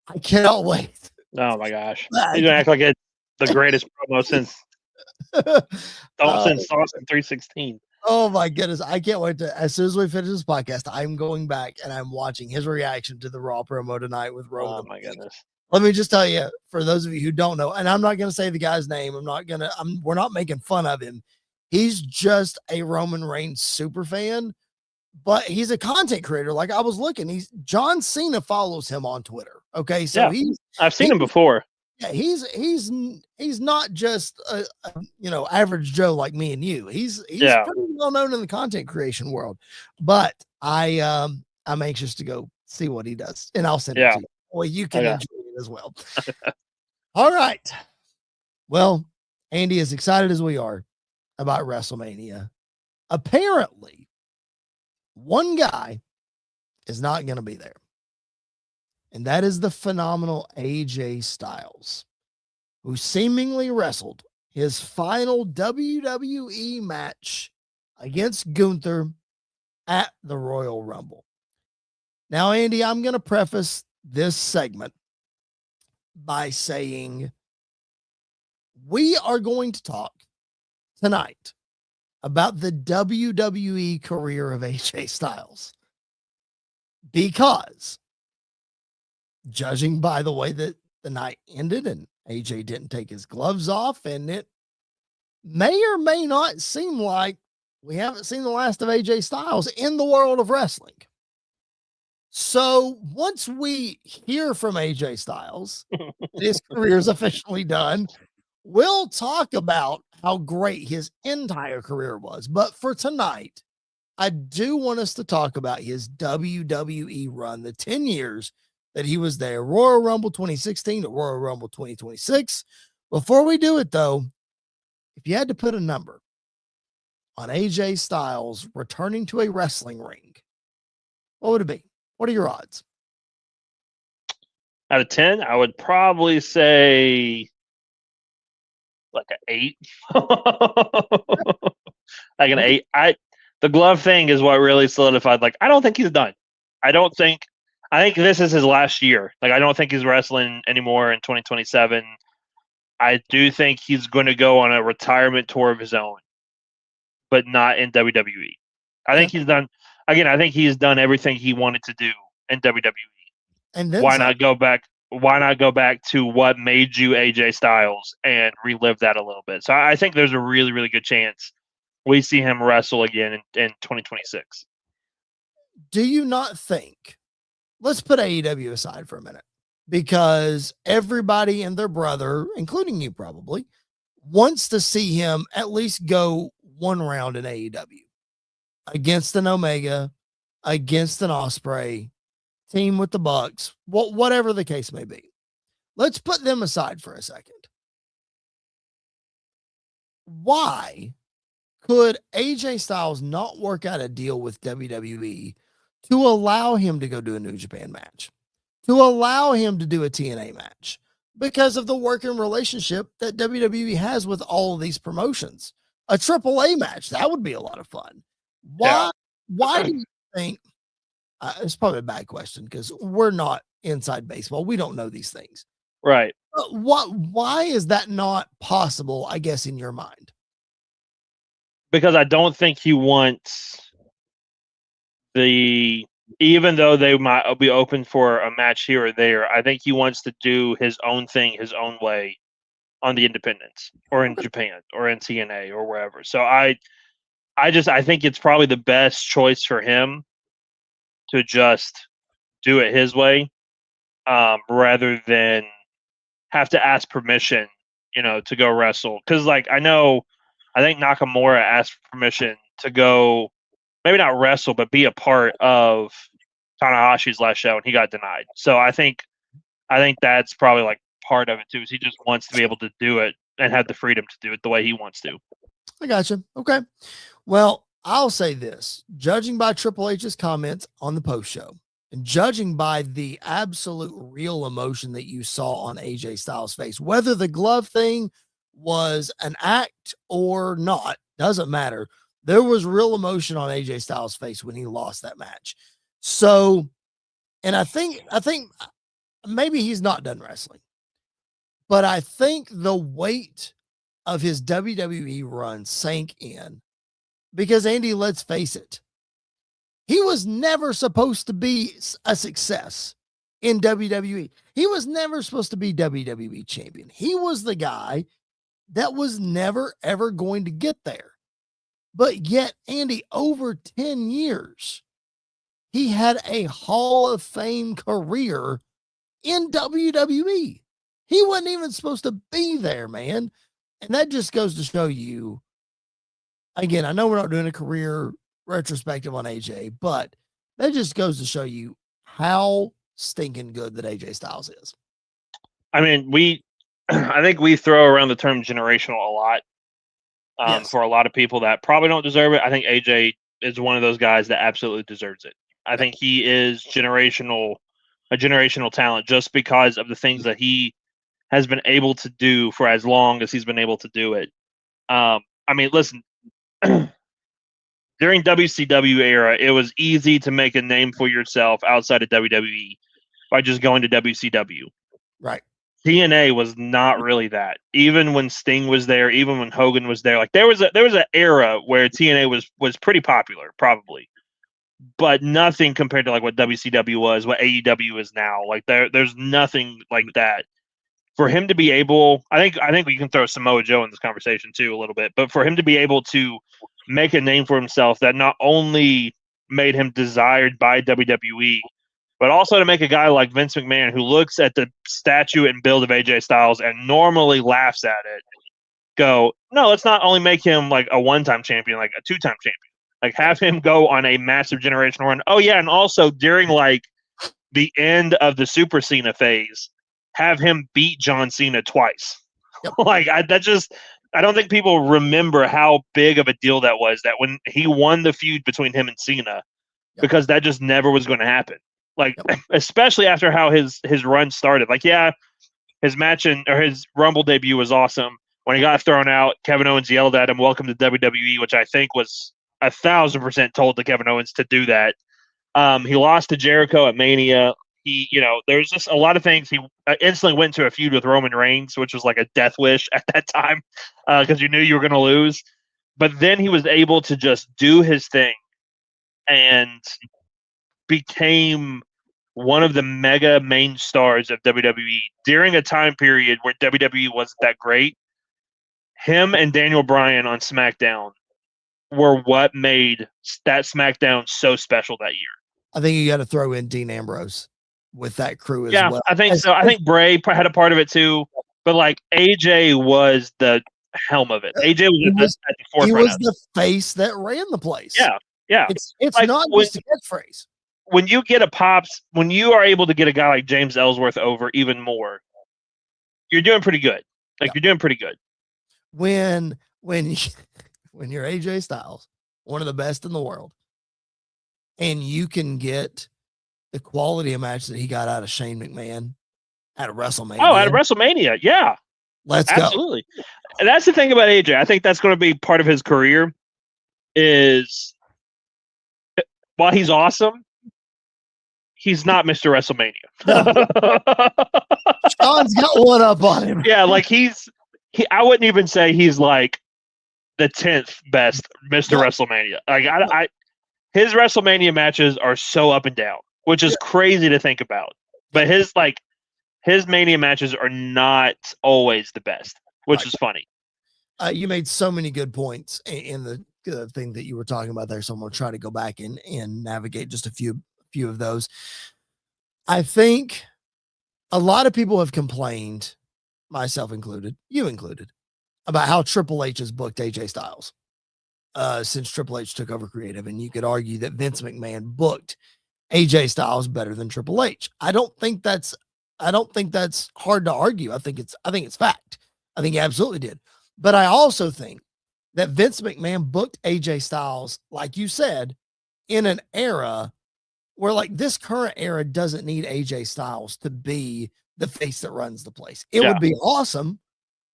I cannot wait. Oh my gosh. He's gonna act like it's the greatest promo since Austin 316. Oh my goodness. I can't wait as soon as we finish this podcast, I'm going back and I'm watching his reaction to the Raw promo tonight with Roman. Oh my goodness. Let me just tell you, for those of you who don't know, and I'm not going to say the guy's name. We're not making fun of him. He's just a Roman Reigns super fan, but he's a content creator. Like I was looking, John Cena follows him on Twitter. Okay. So I've seen him before. Yeah. He's not just a average Joe like me and you. He's pretty well known in the content creation world, but I'm anxious to go see what he does, and I'll send it to you. Well, you can enjoy it as well. All right. Well, Andy, as excited as we are about WrestleMania, apparently one guy is not going to be there. And that is the phenomenal AJ Styles, who seemingly wrestled his final WWE match against Gunther at the Royal Rumble. Now, Andy, I'm going to preface this segment by saying we are going to talk tonight about the WWE career of AJ Styles, because judging by the way that the night ended and AJ didn't take his gloves off, and it may or may not seem like we haven't seen the last of AJ Styles in the world of wrestling. So once we hear from AJ Styles, his career is officially done, we'll talk about how great his entire career was. But for tonight, I do want us to talk about his WWE run, the 10 years that he was there, Royal Rumble 2016 to Royal Rumble 2026. Before we do it, though, if you had to put a number on AJ Styles returning to a wrestling ring, what would it be? What are your odds? Out of 10, I would probably say like an 8. Like an 8. The glove thing is what really solidified. Like, I don't think he's done. I think this is his last year. Like, I don't think he's wrestling anymore in 2027. I do think he's going to go on a retirement tour of his own, but not in WWE. I think he's done. Again, I think he's done everything he wanted to do in WWE. And then why not go back? Why not go back to what made you AJ Styles and relive that a little bit? So I think there's a really, really good chance we see him wrestle again in 2026. Do you not think? Let's put AEW aside for a minute, because everybody and their brother, including you probably, wants to see him at least go one round in AEW against an Omega, against an Osprey, team with the Bucks, whatever the case may be. Let's put them aside for a second. Why could AJ Styles not work out a deal with WWE to allow him to go do a New Japan match, to allow him to do a TNA match, because of the working relationship that WWE has with all of these promotions? A AAA match, that would be a lot of fun. Why do you think, it's probably a bad question because we're not inside baseball. We don't know these things. Right. But why is that not possible, I guess, in your mind? Because I don't think he wants even though they might be open for a match here or there, I think he wants to do his own thing, his own way on the independents or in Japan or in TNA or wherever. So I think it's probably the best choice for him to just do it his way, rather than have to ask permission, to go wrestle. Because, like, I think Nakamura asked permission to go, maybe not wrestle, but be a part of Tanahashi's last show, and he got denied. So I think that's probably like part of it too. Is he just wants to be able to do it and have the freedom to do it the way he wants to. I gotcha. Okay. Well, I'll say this, judging by Triple H's comments on the post show and judging by the absolute real emotion that you saw on AJ Styles' face, whether the glove thing was an act or not, doesn't matter. There was real emotion on AJ Styles' face when he lost that match. So, and I think maybe he's not done wrestling, but I think the weight of his WWE run sank in. Because, Andy, let's face it, he was never supposed to be a success in WWE. He was never supposed to be WWE champion. He was the guy that was never, ever going to get there. But yet, Andy, over 10 years, he had a Hall of Fame career in WWE. He wasn't even supposed to be there, man. And that just goes to show you, again, I know we're not doing a career retrospective on AJ, but that just goes to show you how stinking good that AJ Styles is. I mean, I think we throw around the term generational a lot, Yes. for a lot of people that probably don't deserve it. I think AJ is one of those guys that absolutely deserves it. I think he is a generational talent just because of the things that he has been able to do for as long as he's been able to do it. I mean, listen, during WCW era, it was easy to make a name for yourself outside of WWE by just going to WCW. Right. TNA was not really that. Even when Sting was there, even when Hogan was there, like there was an era where TNA was pretty popular, probably, but nothing compared to like what WCW was, what AEW is now. Like there's nothing like that. For him to be able, I think we can throw Samoa Joe in this conversation too a little bit, but for him to be able to make a name for himself that not only made him desired by WWE, but also to make a guy like Vince McMahon, who looks at the statue and build of AJ Styles and normally laughs at it, go, no, let's not only make him like a one-time champion, like a two-time champion. Like, have him go on a massive generational run. Oh, yeah, and also during, like, the end of the Super Cena phase, have him beat John Cena twice. Yep. Like, I don't think people remember how big of a deal that was, that when he won the feud between him and Cena, because that just never was going to happen. Like, especially after how his run started. Like, yeah, his his Rumble debut was awesome. When he got thrown out, Kevin Owens yelled at him, "Welcome to WWE," which I think was 1,000% told to Kevin Owens to do that. He lost to Jericho at Mania. There's just a lot of things. He instantly went to a feud with Roman Reigns, which was like a death wish at that time, because you knew you were going to lose. But then he was able to just do his thing and became one of the mega main stars of WWE during a time period where WWE wasn't that great. Him and Daniel Bryan on SmackDown were what made that SmackDown so special that year. I think you got to throw in Dean Ambrose with that crew as well. Yeah, I think so. I think Bray had a part of it too, but like AJ was the helm of it. AJ was at the forefront. He was the face that ran the place. Yeah. It's like not just a catchphrase. When you get when you are able to get a guy like James Ellsworth over even more, you're doing pretty good. You're doing pretty good. When you're AJ Styles, one of the best in the world, and you can get the quality of match that he got out of Shane McMahon at WrestleMania. Oh, at WrestleMania, yeah. Let's go. Absolutely. And that's the thing about AJ. I think that's going to be part of his career is while he's awesome, he's not Mr. WrestleMania. No. Sean's got one up on him. Yeah, like I wouldn't even say he's like the 10th best Mr. WrestleMania. Like his WrestleMania matches are so up and down, which is crazy to think about. But his Mania matches are not always the best, which is funny. You made so many good points in the thing that you were talking about there, so I'm going to try to go back and navigate just a few of those. I think a lot of people have complained, myself included, you included, about how Triple H has booked AJ Styles since Triple H took over creative, and you could argue that Vince McMahon booked AJ Styles better than Triple H. I don't think that's hard to argue. I think it's fact. I think he absolutely did. But I also think that Vince McMahon booked AJ Styles, like you said, in an era where like this current era doesn't need AJ Styles to be the face that runs the place. It would be awesome,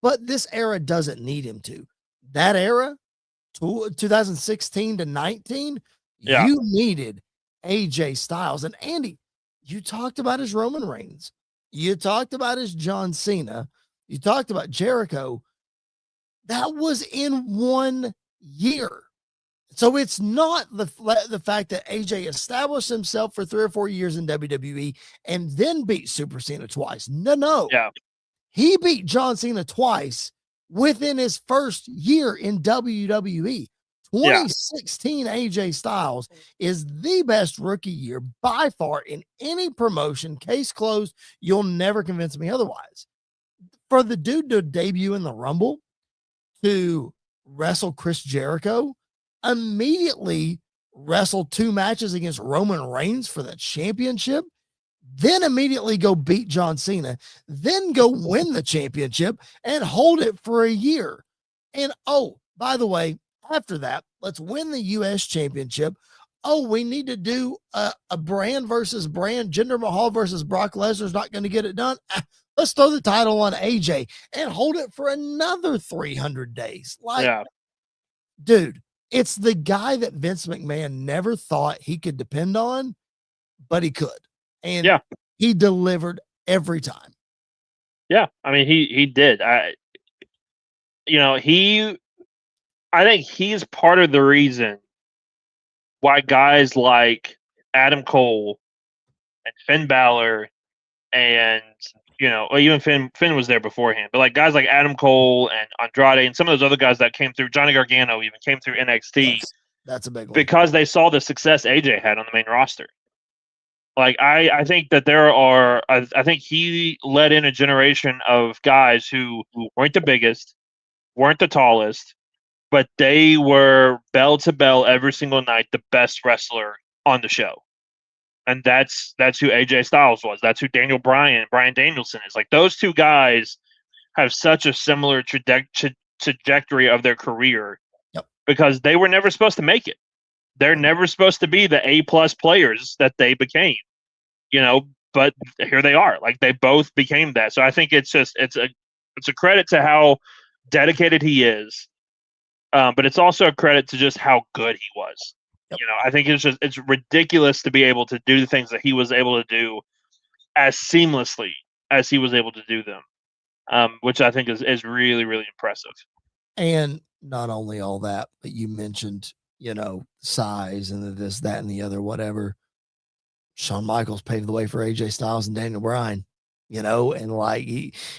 but this era doesn't need him to. That era, 2016 to 19, you needed AJ Styles. And Andy, you talked about his Roman Reigns. You talked about his John Cena. You talked about Jericho. That was in 1 year. So it's not the fact that AJ established himself for 3 or 4 years in WWE and then beat Super Cena twice. No. Yeah. He beat John Cena twice within his first year in WWE. 2016 AJ Styles is the best rookie year by far in any promotion. Case closed. You'll never convince me otherwise. For the dude to debut in the Rumble, to wrestle Chris Jericho, immediately wrestle 2 matches against Roman Reigns for the championship, then immediately go beat John Cena, then go win the championship and hold it for a year. And oh, by the way, after that, let's win the U.S. championship. Oh, we need to do a brand versus brand. Jinder Mahal versus Brock Lesnar's not going to get it done. Let's throw the title on AJ and hold it for another 300 days. Dude, it's the guy that Vince McMahon never thought he could depend on, but he could. And he delivered every time. Yeah. I mean, he did. I think he's part of the reason why guys like Adam Cole and Finn Balor and, even Finn was there beforehand, but like guys like Adam Cole and Andrade and some of those other guys that came through, Johnny Gargano even came through NXT. That's a big one. Because they saw the success AJ had on the main roster. Like, I think that I think he led in a generation of guys who weren't the biggest, weren't the tallest, but they were bell to bell every single night the best wrestler on the show. And that's who AJ Styles was. That's who Brian Danielson is. Like, those two guys have such a similar trajectory of their career because they were never supposed to make it. They're never supposed to be the A+ players that they became, but here they are. Like, they both became that. So I think it's a credit to how dedicated he is. But it's also a credit to just how good he was. I think it's ridiculous to be able to do the things that he was able to do as seamlessly as he was able to do them, which I think is really, really impressive. And not only all that, but you mentioned, size and this, that, and the other, whatever. Shawn Michaels paved the way for AJ Styles and Daniel Bryan, and like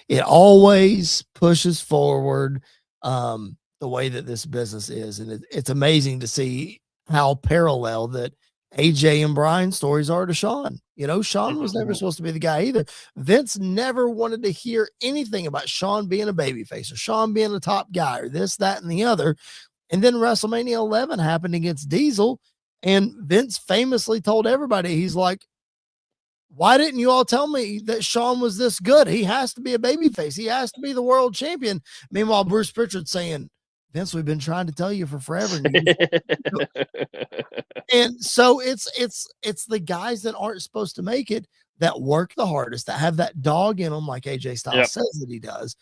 it always pushes forward the way that this business is. And it's amazing to see how parallel that AJ and Bryan's stories are to Shawn. Shawn was never supposed to be the guy either. Vince never wanted to hear anything about Shawn being a babyface or Shawn being a top guy or this, that, and the other. And then WrestleMania 11 happened against Diesel. And Vince famously told everybody, he's like, why didn't you all tell me that Shawn was this good? He has to be a babyface. He has to be the world champion. Meanwhile, Bruce Pritchard saying, Vince, we've been trying to tell you for forever. And so it's the guys that aren't supposed to make it that work the hardest, that have that dog in them, like AJ Styles says that he does.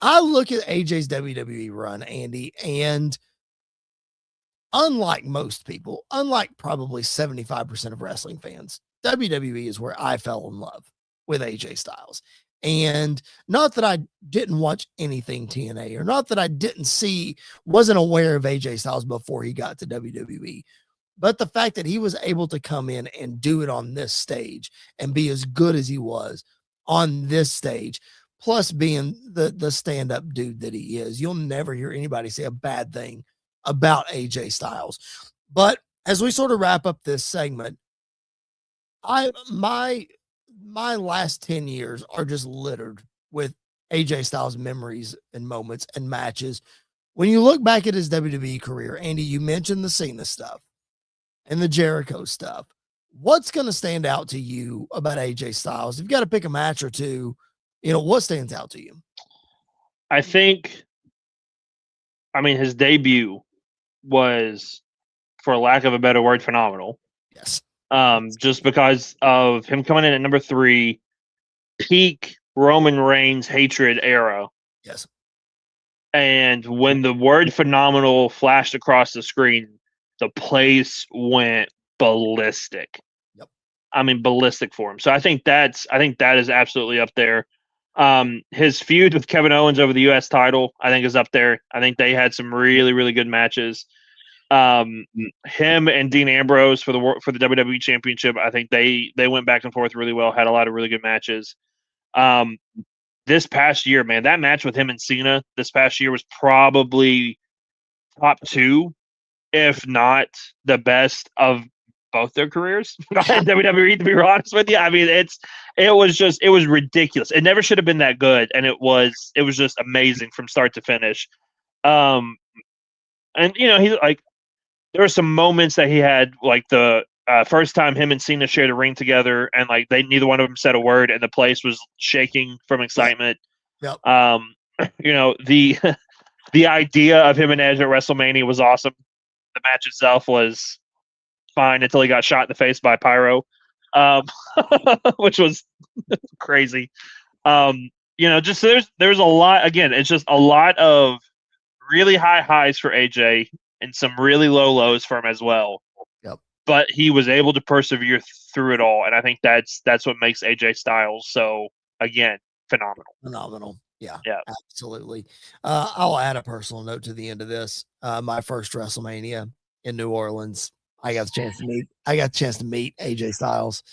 I look at AJ's WWE run, Andy, and unlike most people, unlike probably 75% of wrestling fans, WWE is where I fell in love with AJ Styles. And not that I didn't watch anything TNA, or not that I wasn't aware of AJ Styles before he got to WWE, but the fact that he was able to come in and do it on this stage and be as good as he was on this stage, plus being the stand-up dude that he is, you'll never hear anybody say a bad thing about AJ Styles. But as we sort of wrap up this segment, my last 10 years are just littered with AJ Styles memories and moments and matches. When you look back at his WWE career, Andy, you mentioned the Cena stuff and the Jericho stuff. What's going to stand out to you about AJ Styles? If you've got to pick a match or two, what stands out to you? I think, his debut was, for lack of a better word, phenomenal. Yes. Just because of him coming in at number 3, peak Roman Reigns hatred era. Yes. And when the word phenomenal flashed across the screen, the place went ballistic. Yep. Ballistic for him. So I think that is absolutely up there. His feud with Kevin Owens over the U.S. title, I think, is up there. I think they had some really, really good matches. Him and Dean Ambrose for the WWE Championship, I think they went back and forth really well, had a lot of really good matches. This past year, man, that match with him and Cena this past year was probably top 2, if not the best of both their careers in WWE, to be honest with you. It was ridiculous. It never should have been that good, and it was just amazing from start to finish. And he like, there were some moments that he had, like the first time him and Cena shared a ring together, and like neither one of them said a word, and the place was shaking from excitement. Yep. The idea of him and Edge at WrestleMania was awesome. The match itself was fine until he got shot in the face by Pyro, which was crazy. Just there's a lot. Again, it's just a lot of really high highs for AJ and some really low lows for him as well. Yep. But he was able to persevere through it all, and I think that's what makes AJ Styles so, again, phenomenal. Yeah, yeah, absolutely. I'll add a personal note to the end of this. My first WrestleMania in New Orleans, I got a chance to meet AJ Styles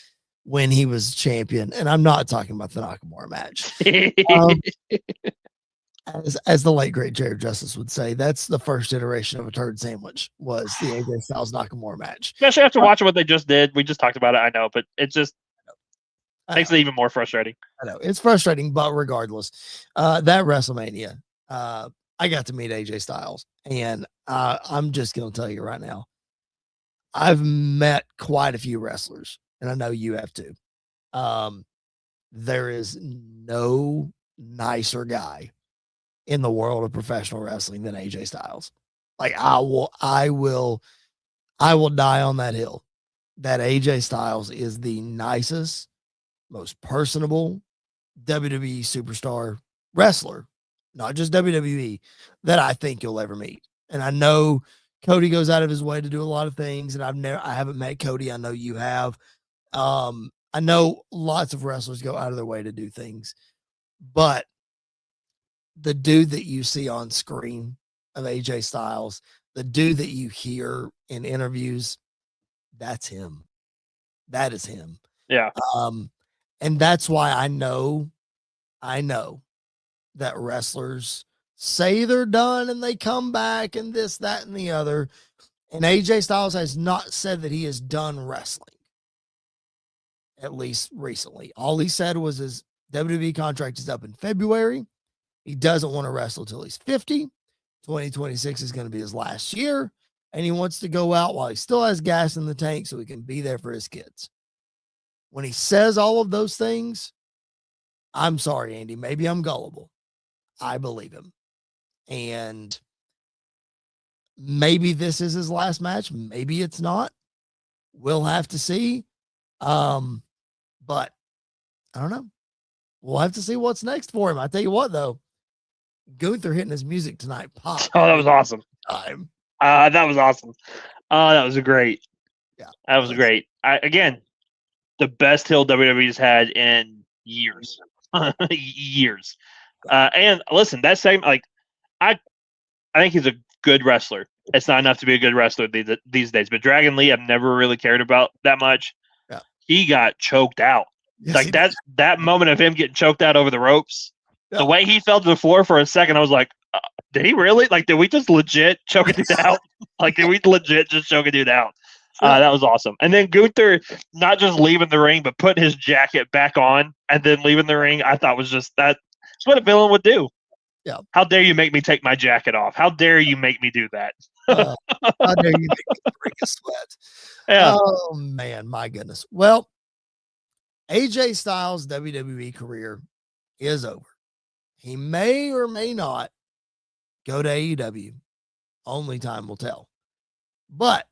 when he was champion, and I'm not talking about the Nakamura match. As the late great Jared Justice would say, that's the first iteration of a turd sandwich, was the AJ Styles Nakamura match. Especially after watching what they just did. We just talked about it, I know, but it just makes it even more frustrating. I know it's frustrating, but regardless, that WrestleMania, I got to meet AJ Styles, and I'm just going to tell you right now, I've met quite a few wrestlers, and I know you have too. There is no nicer guy in the world of professional wrestling than AJ Styles. Like I will die on that hill that AJ Styles is the nicest, most personable WWE superstar wrestler, not just WWE, that I think you'll ever meet. And I know Cody goes out of his way to do a lot of things, and I haven't met Cody. I know you have. I know lots of wrestlers go out of their way to do things, but the dude that you see on screen of AJ Styles, the dude that you hear in interviews, that's him. That is him. Yeah. And that's why I know that wrestlers say they're done and they come back and this, that, and the other. And AJ Styles has not said that he is done wrestling, at least recently. All he said was his WWE contract is up in February. He doesn't want to wrestle till he's 50. 2026 is going to be his last year, and he wants to go out while he still has gas in the tank so he can be there for his kids. When he says all of those things, I'm sorry, Andy, maybe I'm gullible. I believe him. And maybe this is his last match. Maybe it's not. We'll have to see. But I don't know. We'll have to see what's next for him. I tell you what, though, Gunther hitting his music tonight. Pop. Oh, that was awesome. That was awesome. That was great. Yeah, that was great. Again, the best heel WWE's had in years, years. And listen, that same I think he's a good wrestler. It's not enough to be a good wrestler these days. But Dragon Lee, I've never really cared about that much. Yeah. He got choked out. Yes, that moment of him getting choked out over the ropes. Yeah. The way he fell to the floor for a second, I was like, did he really? Did we just legit choke a dude out? Did we legit just choke a dude out? That was awesome. And then Gunther not just leaving the ring, but putting his jacket back on and then leaving the ring, I thought was just that's what a villain would do. Yeah. How dare you make me take my jacket off? How dare you make me do that? How dare you make me break a sweat? Yeah. Oh, man, my goodness. Well, AJ Styles' WWE career is over. He may or may not go to AEW. Only time will tell. But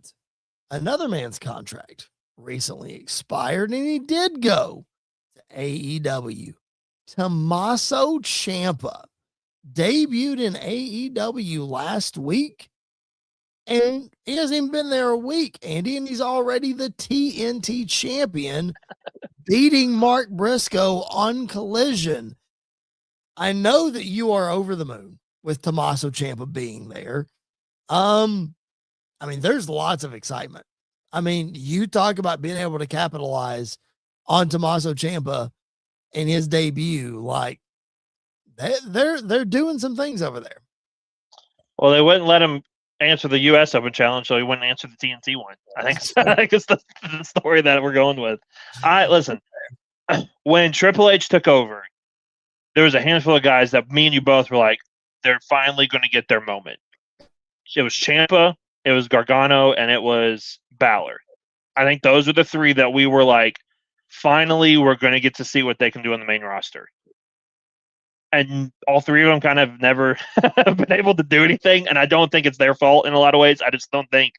another man's contract recently expired, and he did go to AEW. Tommaso Ciampa debuted in AEW last week, and he hasn't even been there a week, Andy, and he's already the TNT champion, beating Mark Briscoe on Collision. I know that you are over the moon with Tommaso Ciampa being there. There's lots of excitement. You talk about being able to capitalize on Tommaso Ciampa in his debut. They're doing some things over there. Well, they wouldn't let him answer the U.S. Open Challenge, so he wouldn't answer the TNT one. I think it's the story that we're going with. Listen, when Triple H took over, there was a handful of guys that me and you both were like, they're finally going to get their moment. It was Ciampa, it was Gargano, and it was Balor. I think those were the three that we were like, finally, we're going to get to see what they can do on the main roster. And all three of them kind of never been able to do anything, and I don't think it's their fault in a lot of ways. I just don't think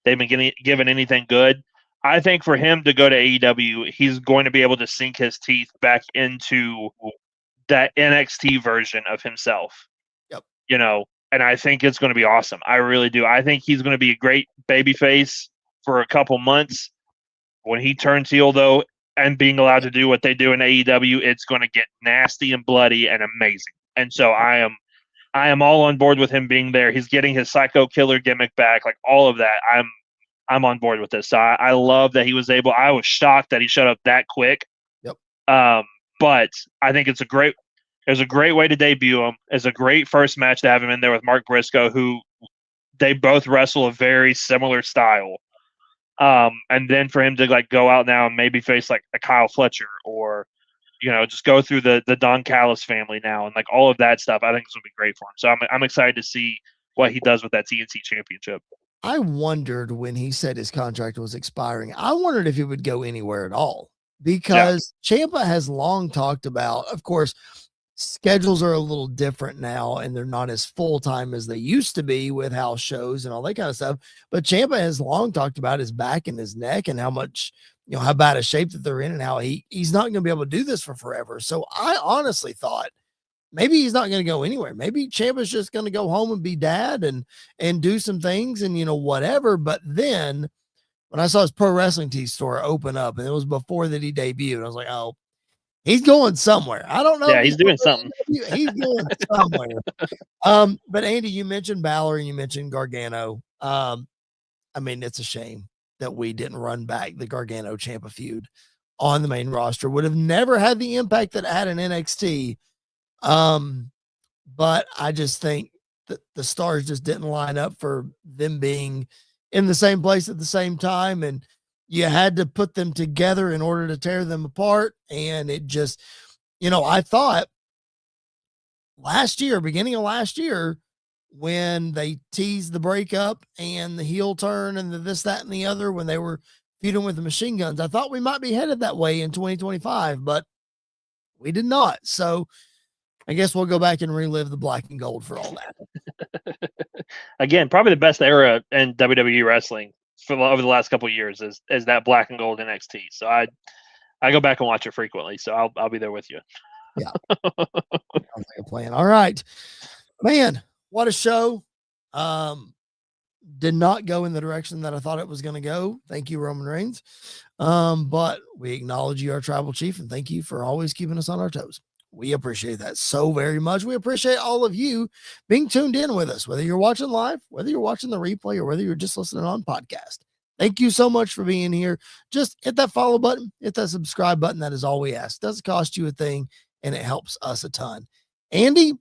they've been given anything good. I think for him to go to AEW, he's going to be able to sink his teeth back into that NXT version of himself. Yep. And I think it's going to be awesome. I really do. I think he's going to be a great babyface for a couple months. When he turns heel, though, and being allowed to do what they do in AEW, it's going to get nasty and bloody and amazing. And so I am all on board with him being there. He's getting his psycho killer gimmick back, all of that. I'm on board with this. So I love that he was able. I was shocked that he showed up that quick. Yep. But I think it's a great way to debut him. It's a great first match to have him in there with Mark Briscoe, who they both wrestle a very similar style. And then for him to go out now and maybe face a Kyle Fletcher or just go through the Don Callis family now and like all of that stuff. I think this will be great for him. So I'm excited to see what he does with that TNT championship. I wondered when he said his contract was expiring, I wondered if he would go anywhere at all, because Ciampa has long talked about, of course, schedules are a little different now and they're not as full-time as they used to be with house shows and all that kind of stuff. But Ciampa has long talked about his back and his neck and how much, how bad a shape that they're in and how he's not going to be able to do this for forever. So I honestly thought maybe he's not going to go anywhere. Maybe Ciampa's just going to go home and be dad and do some things and, whatever. But then when I saw his Pro Wrestling Tees store open up, and it was before that he debuted, I was like, oh, he's going somewhere. I don't know. Yeah, he's doing something. He's going somewhere. But Andy, you mentioned Balor and you mentioned Gargano. It's a shame that we didn't run back the Gargano Ciampa feud on the main roster. Would have never had the impact that it had in NXT. But I just think that the stars just didn't line up for them being in the same place at the same time. And you had to put them together in order to tear them apart. And it just, I thought beginning of last year, when they teased the breakup and the heel turn and the this, that, and the other, when they were feuding with the Machine Guns, I thought we might be headed that way in 2025, but we did not. So I guess we'll go back and relive the black and gold for all that. Again, probably the best era in WWE wrestling over the last couple of years is that black and gold NXT. So I go back and watch it frequently. So I'll be there with you. Yeah. Sounds like a plan. All right, man. What a show. Did not go in the direction that I thought it was going to go. Thank you, Roman Reigns. But we acknowledge you, our tribal chief, and thank you for always keeping us on our toes. We appreciate that so very much. We appreciate all of you being tuned in with us, whether you're watching live, whether you're watching the replay, or whether you're just listening on podcast. Thank you so much for being here. Just hit that follow button, hit that subscribe button. That is all we ask. It doesn't cost you a thing, and it helps us a ton. Andy,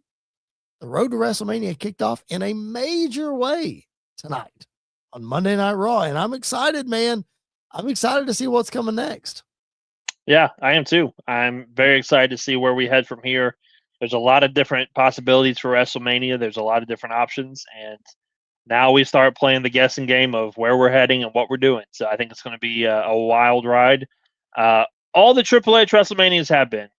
the road to WrestleMania kicked off in a major way tonight on Monday Night Raw, and I'm excited, man. I'm excited to see what's coming next. Yeah, I am too. I'm very excited to see where we head from here. There's a lot of different possibilities for WrestleMania. There's a lot of different options, and now we start playing the guessing game of where we're heading and what we're doing. So I think it's going to be a wild ride. All the Triple H WrestleManias have been.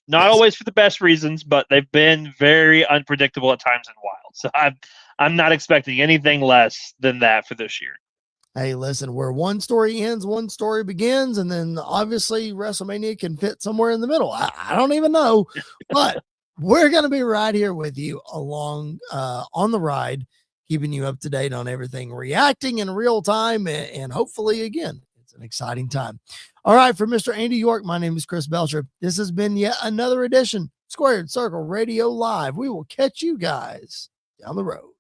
Not always for the best reasons, but they've been very unpredictable at times and wild. So I'm not expecting anything less than that for this year. Hey, listen, where one story ends, one story begins, and then obviously WrestleMania can fit somewhere in the middle. I don't even know, but we're going to be right here with you along on the ride, keeping you up to date on everything, reacting in real time, and hopefully, again, it's an exciting time. All right, for Mr. Andy York, my name is Chris Belcher. This has been yet another edition Squared Circle Radio Live. We will catch you guys down the road.